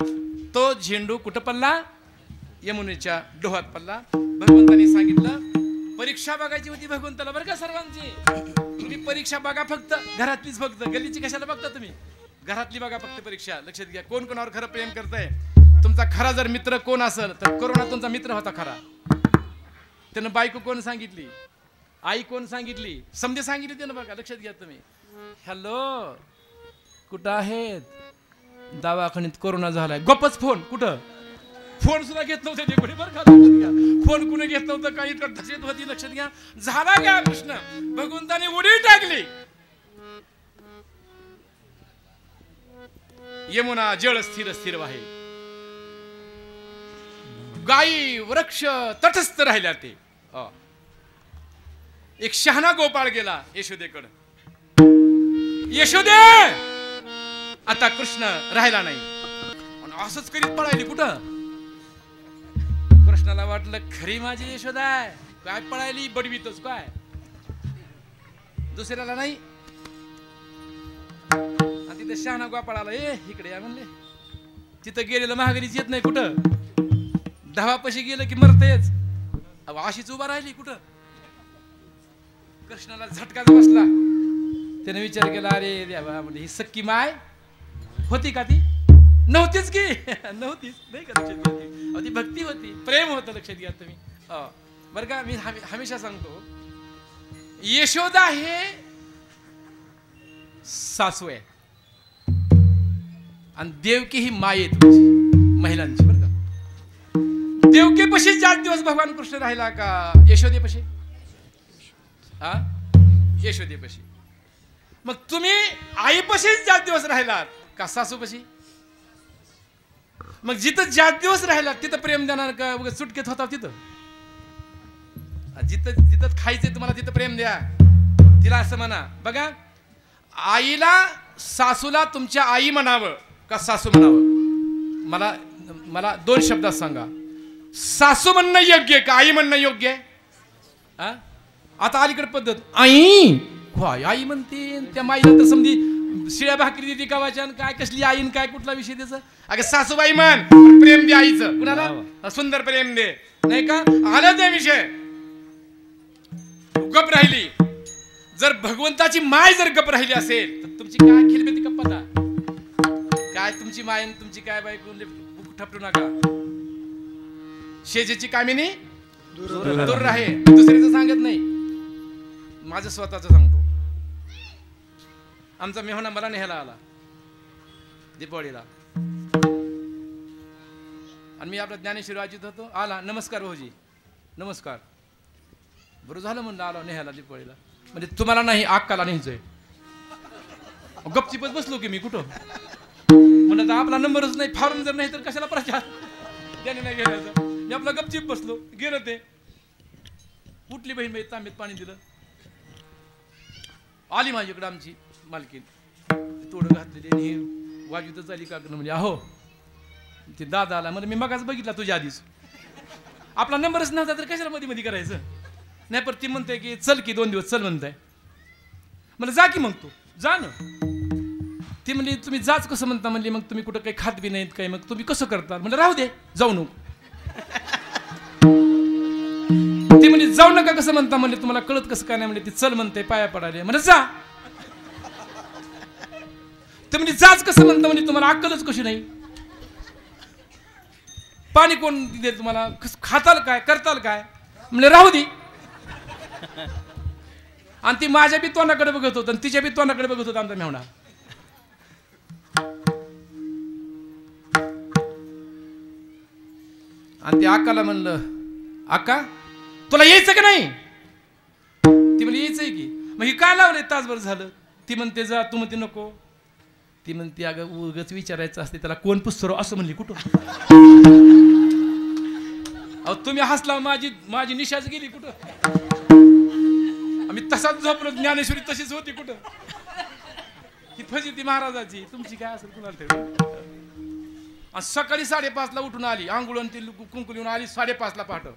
A: तो झेंडू कुठं पडला? यमुनेच्या डोहात पडला. भगवंतांनी सांगितलं परीक्षा बघायची होती भगवंताला बरं का सर्वांची. तुम्ही परीक्षा बघा फक्त घरातलीच, फक्त गल्लीची कशाला बघता तुम्ही? घरातली बघा फक्त परीक्षा. लक्षात घ्या कोण कोणावर खरं प्रेम करतंय. तुमचा खरा जर मित्र कोण असेल तर कोरोना तुमचा मित्र होता खरा. त्यानं बायको कोण सांगितली? आई कोण सांगितली? समजे सांगितली त्यानं बघा. लक्षात घ्या तुम्ही. हॅलो कुठं आहेत? दवाखान्यात कोरोना झालाय. गप्पच फोन. कुठं? फोन सुद्धा घेत नव्हते ते कोणी बरं का. फोन कुणी घेत नव्हतं. काही धसेत होती. लक्षात घ्या. झाला काय प्रश्न? भगवंताने उडी टाकली. यमुना जळ स्थिर स्थिर वाहे. गायी वृक्ष तटस्थ राहिल्या. ते एक शहाणा गोपाळ गेला यशोदेकडे. यशोदे आता कृष्ण राहिला नाही. असंच करीत पळायली. कुठं? कृष्णाला वाटलं खरी माझी यशोदा आहे. काय पळायली? बडवीतच काय दुसऱ्याला नाही. आणि तिथे शहाणा गोपाळाला ए इकडे या म्हणले. तिथं गेलेलं महागरीच येत नाही. कुठं? धावापाशी गेलं की मरतेच. अशीच उभा राहिली. कुठं? कृष्णाला झटकाच बसला. त्याने विचार केला अरे देवा म्हणजे ही सक्की माय होती का? ती नव्हतीच की. नव्हतीच नाही का. लक्षात घ्या ती भक्ती होती, प्रेम होतं. लक्षात घ्या तुम्ही. बरं का मी हमेशा सांगतो यशोदा हे सासू आहे आणि देवकी ही माय आहे तुमची महिलांची. बरं का देवकीपाशी 4 दिवस भगवान कृष्ण राहिला का यशोदेपाशी? यशोदेपाशी. मग तुम्ही आईपाशी 4 दिवस राहिलात का सासूपाशी? मग जिथं 4 दिवस राहिलात तिथं प्रेम देणार का? सुटकेत होता तिथं. जिथं जिथं खायचंय तुम्हाला तिथं प्रेम द्या. तिला असं म्हणा बघा. आईला सासूला तुमच्या आई म्हणावं का सासू म्हणावं? मला 2 शब्दात सांगा. सासू म्हणणं योग्य आहे का आई म्हणणं योग्य आहे? आता अलीकडे पद्धत आई आई म्हणते. त्या माईला तर समजी शिळ्या भाकरी देते गावाच्या. काय कसली आईन काय कुठला विषय त्याचा? अगं सासूबाई म्हण प्रेम दे आईचं. कुणाला? सुंदर प्रेम दे नाही का? आलं ते विषय. गप राहिली. जर भगवंताची माय जर गप राहिली असेल तर तुमची काय खिलबेती कप्पाता काय? तुमची माय तुमची काय बायको ठपटू नका. शेजेची कामिनी दूर राहे. दुसऱ्याचं सांगत नाही, माझं स्वतःच सांगतो. आमचा मेहना मला न्यायला आला दीपावळीला आणि मी आपला ज्ञानेश्वर वाचित होतो. आला. नमस्कार भाऊजी. नमस्कार. बरं झालं म्हणलं आलो न्यायला दीपावळीला. म्हणजे तुम्हाला नाही अक्काला न्यायचंय. गपचिपच बसलो की मी. कुठं म्हणलं आपला नंबरच नाही. फार्म जर नाही तर कशाला प्रचार त्याने नाही गेल्याचं. मी आपला गपचिप बसलो. गेलं ते उठली बहीण बाई तांब्यात पाणी दिलं. आली माझ्याकडे आमची मालकीन. तोडं घातलेली वाजवीतच आली का म्हणजे अहो ते दादा आला. म्हणजे मी मगाच बघितला तुझ्या आधीच. आपला नंबरच नव्हता तर कशाला मध्ये मध्ये करायचं? नाही पण ती म्हणते की चल की 2 दिवस चल म्हणताय. मला जा की मग तू जा ना. ती म्हणली तुम्ही जाच कसं म्हणता? म्हणली मग तुम्ही कुठं काही खात बी नाहीत काही. मग तुम्ही कसं करता? म्हणजे राहू दे जाऊ नको. ती म्हणजे जाऊ नका कसं म्हणता? म्हणले तुम्हाला कळत कसं काय नाही? म्हणजे ती चल म्हणते पाया पडायला. म्हणजे जा. ते म्हणजे जाच कसं म्हणता? म्हणजे तुम्हाला अक्कलच कशी नाही? पाणी कोण दे तुम्हाला? खाताल काय करताल काय? म्हणजे राहू दे. आणि ती माझ्या बी तोंडाकडे बघत होत आणि तिच्या बी तोंडाकडे बघत होता आमचा मेहुणा. आणि ते अक्काला म्हणलं आका तुला यायचं का नाही? ती म्हणली यायचंय की. मग ही का लावलंय तासभर झालं? ती म्हणते जा, तू म्हणते नको. ती म्हणते अगं उगाच विचारायचं असते त्याला कोण पुस्तरो असं म्हणली. कुठं अहो तुम्ही हसला, माझी निशाच गेली कुठं. आम्ही तसाच झोपलो, ज्ञानेश्वरी तशीच होती कुठं. ही फजिती महाराजाची, तुमची काय असेल कुणाला ठेवली. आणि सकाळी 5:30ला उठून आली, आंघोळून ती कुंकू लिहून आली 5:30ला पहाट.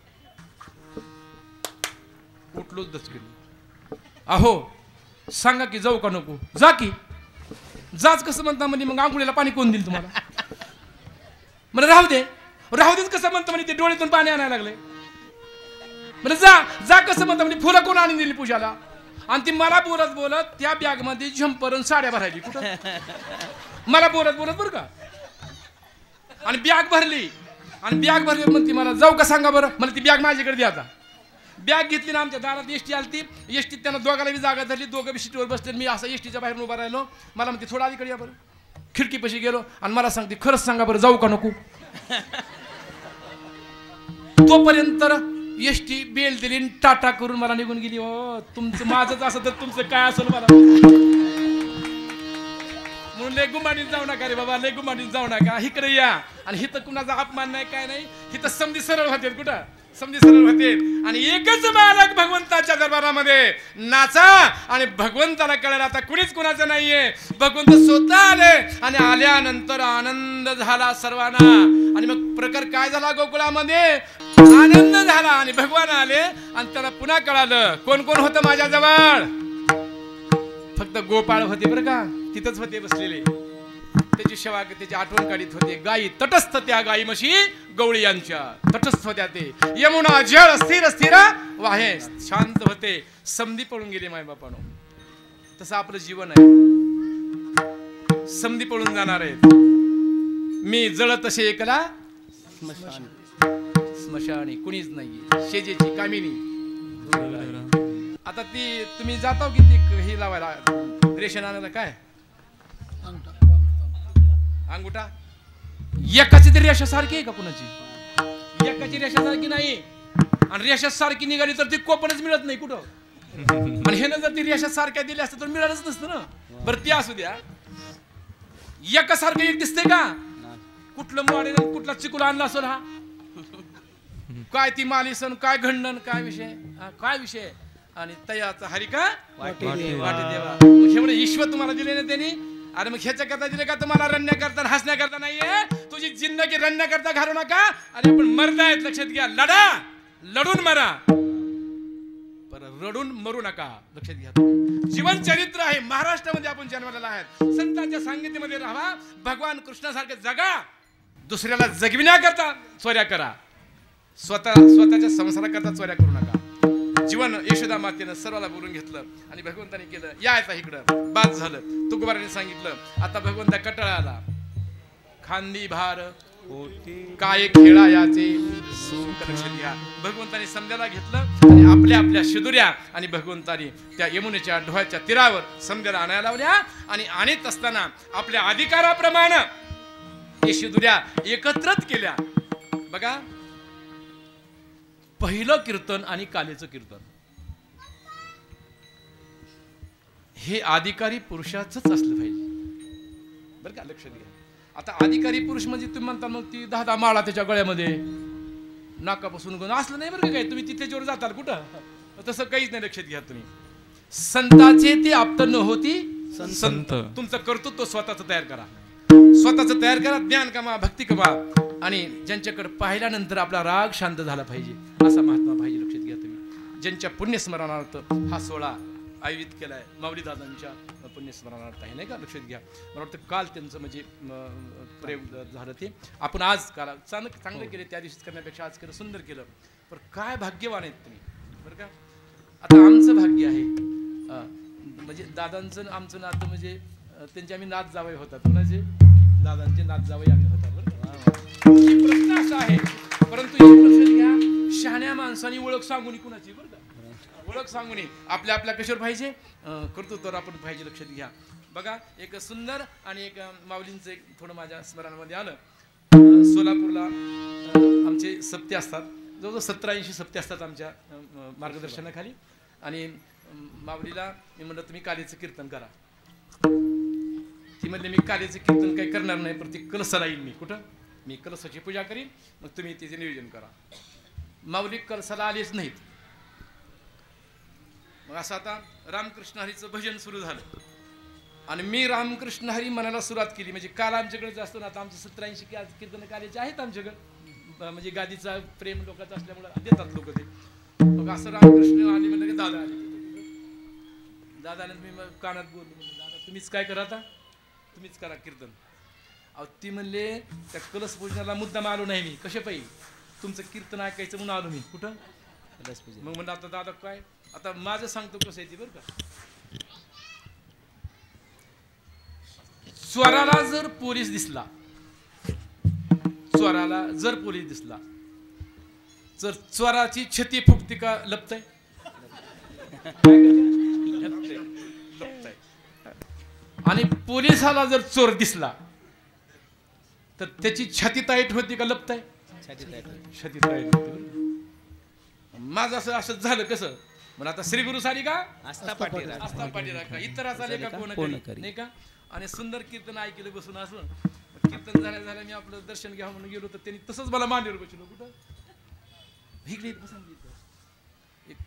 A: उठलोच दचकली. अहो सांगा की जाऊ का नको? जा की. जाच कसं म्हणता म्हणजे मग आंघोळीला पाणी कोण देईल तुम्हाला? म्हणजे राहू देच कसं म्हणतं म्हणजे ते डोळ्यातून पाणी आणायला लागले. म्हणजे जा कसं म्हणतं म्हणजे फुलं कोण आणून दिली पूजाला? आणि ती मला बोलत बोलत त्या बॅग मध्ये झंपर साड्या भरायली कुठं. मला बोलत बरं का. आणि बॅग भरली म्हणते मला जाऊ का सांगा बरं. मला ती बॅग माझ्याकडे द्या. आता बॅग घेतली ना, आमच्या दारात एसटी आलती. एसटीत त्यांना दोघाला बी जागा धरली, दोघं बी सीटवर बसले. मी असं एसटीच्या बाहेर उभा राहिलो. मला म्हणते थोडा अलीकडे या बरं. खिडकीपाशी गेलो आणि मला सांगते खरंच सांगा बरं जाऊ का नको. तोपर्यंत एसटी बेल दिली, टाटा करून मला निघून गेली. हो तुमचं माझंच असं तर तुमचं काय असेल मला. म्हणून लय गुमानीत जाऊ नका रे बाबा, लय गुमानीत जाऊ नका. इकडे या. आणि हिथं कुणाचा अपमान नाही काय नाही. हिथं समधी सरळ होते. कुठं समधी सरळ होते. आणि एकच बालक भगवंताच्या दरबारामध्ये नाचा. आणि भगवंताला कळलं आता कुणीच कुणाचं नाहीये. भगवंत स्वतः आले आणि आल्यानंतर आनंद झाला सर्वांना. आणि मग प्रकार काय झाला गोकुळामध्ये? आनंद झाला. आणि भगवान आले आणि त्याला पुन्हा कळालं कोण कोण होतं माझ्या जवळ. फक्त गोपाळ होते बरं का, तिथंच होते बसलेले. त्याची सेवा त्याची आठवण काढीत होते. गायी तटस्थ, त्या गायी म्हशी गवळी यांच्या तटस्थ होत्या. ते यमुना जळ स्थिर स्थिर वाहे, शांत होते. समधी पळून गेले मायबापानो. तसं आपलं जीवन आहे. समधी पळून जाणार आहेत. मी जळ तसे एकला स्मशानी, कुणीच नाहीये. शेजेची कामिनी. आता ती तुम्ही जाता की ती हे लावायला रेशन आणायला काय अंगुठा. एकाची तरी रेषा सारखी आहे का कुणाची? एकाची रेषा सारखी नाही. आणि रेषा सारखी निघाली तर ती कोपणच मिळत नाही कुठं. आणि हे जर ती रेषा सारख्या दिल्या असतं तर मिळालंच नसतं ना. बरं ती असू द्या. एका सारखं एक दिसतंय का? कुठलं मॉडेल कुठला चिकूल आणला असेल हा. काय ती मालिसन, काय घंडण, काय विषय. आणि तयाचा हरिका वाटे देवा. एवढे ईश्वर तुम्हाला दिले ना त्यांनी. अरे मग ह्याच्या करता दिले का तुम्हाला? रण्या करता हसण्या करता नाहीये. तुझी जिंदगी रण्या करता घालू नका. अरे आपण मरतायत लक्षात घ्या. लढून मरा, पर रडून मरू नका. लक्षात घ्या. जीवन चरित्र आहे. महाराष्ट्रामध्ये आपण जन्मलेला आहे. संतांच्या सांगितल्यामध्ये राहा. भगवान कृष्णासारखे जगा. दुसऱ्याला जगविण्याकरता चोऱ्या करा. स्वतःच्या संसाराकरता चोऱ्या करू नका. जीवन यशोदा मातेनं सर्वाला बोलून घेतलं आणि भगवंताने केलं यायचा इकडं बाद झालं. तुकोबाराने सांगितलं आता भगवंता कटाळा आला. खांदी भार काय खेळायाचे सुख. लक्षात घ्या. भगवंताने समद्याला घेतलं आणि आपल्या शिदुऱ्या आणि भगवंताने त्या यमुनेच्या डोहाच्या तीरावर समद्याला आणायला लावल्या. आणि आणत असताना आपल्या अधिकाराप्रमाणे हे शिदुऱ्या एकत्रच केल्या. बघा पहिलं कीर्तन आणि कालेचं कीर्तन हे अधिकारी पुरुषाचंच असलं पाहिजे बरं का. लक्षात घ्या. आता अधिकारी पुरुष म्हणजे तुम्ही म्हणता मग ती 10 माळा त्याच्या गळ्यामध्ये नाकापासून गुण असलं नाही बरं का. काय तुम्ही तिथे जोर जाताल कुठं? तसं काहीच नाही. लक्षात घ्या. तुम्ही संताचे ते आप्त न होती संत. तुमचं कर्तृत्व स्वतःच तयार करा. स्वतःच तयार करा. ज्ञान कमा, भक्ती कमा. आणि ज्यांच्याकडे पाहिल्यानंतर आपला राग शांत झाला पाहिजे असा महात्मा पाहिजे. लक्षात घ्या. तुम्ही ज्यांच्या पुण्यस्मरणार्थ हा सोहळा आयोजित केलाय माऊली दादांच्या पुण्यस्मरणार्थ आहे नाही का. लक्षात घ्या. मला वाटतं काल त्यांचं म्हणजे प्रयोग झालं ते आपण आज काल चांगलं केलं. त्या दिवशीच करण्यापेक्षा आज केलं सुंदर केलं. पण काय भाग्यवान आहेत तुम्ही बरं का. आता आमचं भाग्य आहे म्हणजे दादांचं आमचं नातं म्हणजे त्यांचे आम्ही नात जावई होतात. कुणाचे? दादांचे नात जावई आम्ही होतात. बरं प्रश्न असा आहे. परंतु एक लक्षात घ्या. शहाण्या माणसाने ओळख सांगून कुणाची बरं का. ओळख सांगून आपल्या कशावर पाहिजे कर्तृत्वावर आपण पाहिजे. लक्षात घ्या. बघा एक सुंदर आणि एक माऊलींचं एक थोडं माझ्या स्मरणामध्ये आलं. सोलापूरला आमचे सप्ते असतात. जवळजवळ 17-80 सप्ते असतात आमच्या मार्गदर्शनाखाली. आणि माऊलीला मी म्हणलं तुम्ही कालीचं कीर्तन करा. ती म्हणले मी कालीचं कीर्तन काही करणार नाही, पण ती कलसाला येईल. मी कुठं मी कलसाची पूजा करीन, मग तुम्ही तिचे नियोजन करा. माऊली कलसाला आलेच नाहीत. मग असं आता रामकृष्ण हरीचं भजन सुरू झालं आणि मी रामकृष्ण हरी म्हणायला सुरुवात केली. म्हणजे काल आमच्याकडे जास्त ना, आता आमचे 17-80 कीर्तन कालीचे आहेत आमच्याकडे. म्हणजे गादीचा प्रेम लोकांचा असल्यामुळे देतात लोक ते. मग असं रामकृष्ण आले म्हणलं की दादा आले. दादाने मी मग कानात बोललो, म्हणजे दादा तुम्हीच काय करा, आता तुम्हीच करा कीर्तन. अहो ती म्हणले त्या कलश पूजनाला मुद्दाम आलो नाही मी, कशा पाहिजे तुमचं कीर्तन ऐकायचं म्हणून आलो मी. कुठं मग म्हणलं आता दादा काय, आता माझं सांगतो कसं आहे ती बरं का. स्वराला जर पोलीस दिसला, स्वराला जर पोलीस दिसला तर स्वराची छती फुगती का लपतय? आणि पोलिसाला जर चोर दिसला तर त्याची छाती टाईट होती का लपतय? छाती टाईट होती. माझं असं असं झालं कसं. म्हणून आता श्री गुरु सारी का आस्था पाटीरा का इतर आले का कोण नाही का. आणि सुंदर कीर्तन ऐकलं बसून असं. कीर्तन झाल्या मी आपलं दर्शन घ्यावं म्हणून गेलो तर त्यांनी तसंच मला मांडीवर बसलो. कुठं हिकडे बसून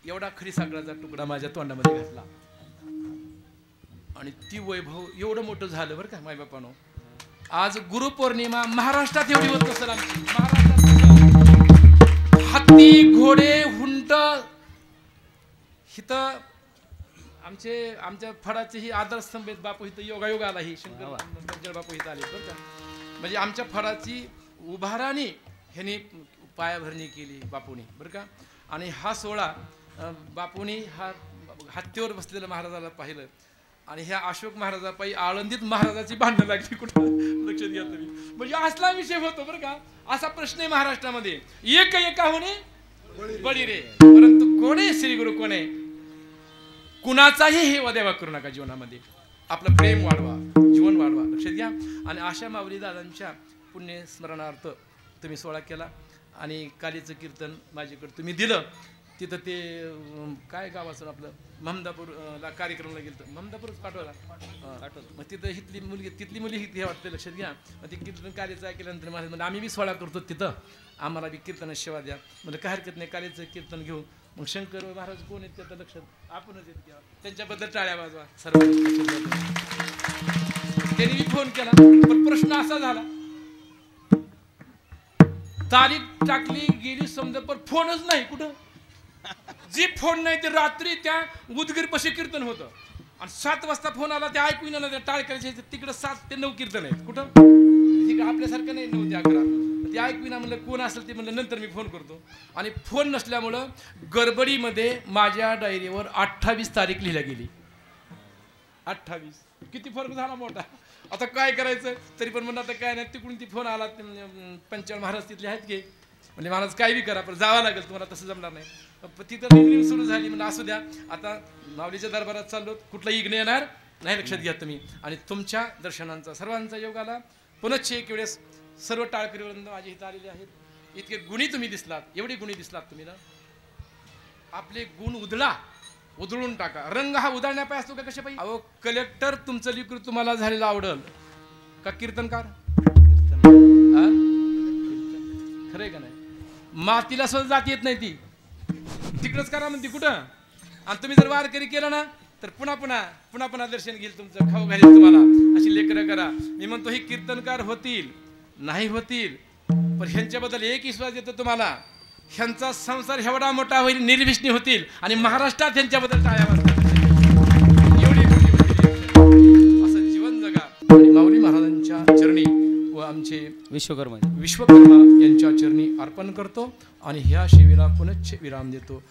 A: एवढा खरी साखराचा तुकडा माझ्या तोंडामध्ये घातला. आणि ती वैभव एवढं मोठं झालं बरं का मायबापानो. आज गुरुपौर्णिमा महाराष्ट्रात एवढी होत असेल आमची. महाराष्ट्रात हत्ती घोडे हुंट हिथं आमच्या फडाचे ही आदरस्तंभ आहेत. बापू इथं योगायोग आला. ही शंकर बापू इथं आले बरं का. म्हणजे आमच्या फडाची उभाराने ह्याने पायाभरणी केली बापूने बरं का. आणि हा सोहळा बापूने हा हत्तीवर बसलेलं महाराजाला पाहिलं. आणि ह्या अशोक महाराजापायी आळंदीत महाराजाची भांडणं लागली. कुठं लक्षात घ्या तुम्ही. म्हणजे असला विषय होतो बरं का. असा प्रश्न आहे महाराष्ट्रामध्ये. एका होणे बळी रे, परंतु कोणे श्री गुरु कोणे. कुणाचाही हे देवा करू नका जीवनामध्ये. आपलं प्रेम वाढवा, जीवन वाढवा. लक्षात घ्या. आणि अशा माऊली दादांच्या पुण्यस्मरणार्थ तुम्ही सोहळा केला आणि कालीचं कीर्तन माझ्याकडे तुम्ही दिलं. तिथं ते काय गाव असं आपलं महमदापूरला कार्यक्रमला गेलं. महमदापूरच पाठवला. मग तिथं तिथली मुली हे वाटतं. लक्षात घ्या. मग ते कीर्तन कालीचं ऐकल्यानंतर मला म्हणजे आम्ही बी सोहळा करतो तिथं, आम्हाला बी कीर्तनाची सेवा द्या. म्हणजे काय हरकत नाही, कालीचं कीर्तन घेऊ. मग शंकर महाराज कोण आहेत त्याचं लक्षात आपणच येत घ्या. त्यांच्याबद्दल टाळ्या वाजवा सर्वांनी. त्यांनी फोन केला पण प्रश्न असा झाला, तारीख टाकली गेली समजा पण फोनच नाही. कुठं जी फोन नाही ते रात्री त्या उदगीर पाशी कीर्तन होतं. आणि 7 वाजता फोन आला ते ऐकू ना टाळ करायचे. तिकडं 7 ते 9 कीर्तन आहेत. कुठं तिकडं आपल्यासारखं नाही 9 ते 11. ते ऐकू ना म्हणलं कोण असेल ते म्हणलं नंतर मी फोन करतो. आणि फोन नसल्यामुळं गडबडीमध्ये माझ्या डायरीवर 28 तारीख लिहिल्या गेली. 28 किती फरक झाला मोठा. आता काय करायचं तरी पण म्हणलं आता काय नाही. तिकडून ती फोन आला. पंचाळ महाराज तिथले आहेत की म्हणजे महाराज काय बी करा पण जावं लागेल तुम्हाला, तसं जमणार नाही. तिथं रिंग सुरू झाली. म्हणजे असू द्या आता माऊलीच्या दरबारात चाललो, कुठला इग्न येणार नाही. लक्षात घ्या तुम्ही. आणि तुमच्या दर्शनांचा सर्वांचा योग आला. पुनश्च एक वेळेस सर्व टाळकरीवरून माझे इथं आलेले आहेत. इतके गुणी तुम्ही दिसलात, एवढे गुणी दिसलात तुम्ही ना. आपले गुण उधळून टाका. रंग हा उधळण्यापाय असतो का कशा पाहिजे. अहो कलेक्टर तुमचं लिकूर तुम्हाला झालेलं आवडल का कीर्तनकार. खरंय का नाही. मातीला सुद्धा जात येत नाही ती, तिकडच करा म्हणते कुठं. आणि तुम्ही जर वारकरी केलं ना तर पुन्हा दर्शन घेईल तुमचं, खाऊ घालील तुम्हाला. अशी लेकरं करा. मी म्हणतो हे कीर्तनकार होतील नाही होतील पण ह्यांच्याबद्दल एक विश्वास देतो तुम्हाला. ह्यांचा संसार एवढा मोठा होईल, निर्विष्णी होतील आणि महाराष्ट्रात ह्यांच्याबद्दल टाळ्या वाजतात. एवढी असं जीवन जगा. आणि माऊली महाराजांच्या चरणी व आमचे विश्वकर्मा यांच्या चरणी अर्पण करतो आणि ह्या सेवेला पुनश्च विराम देतो.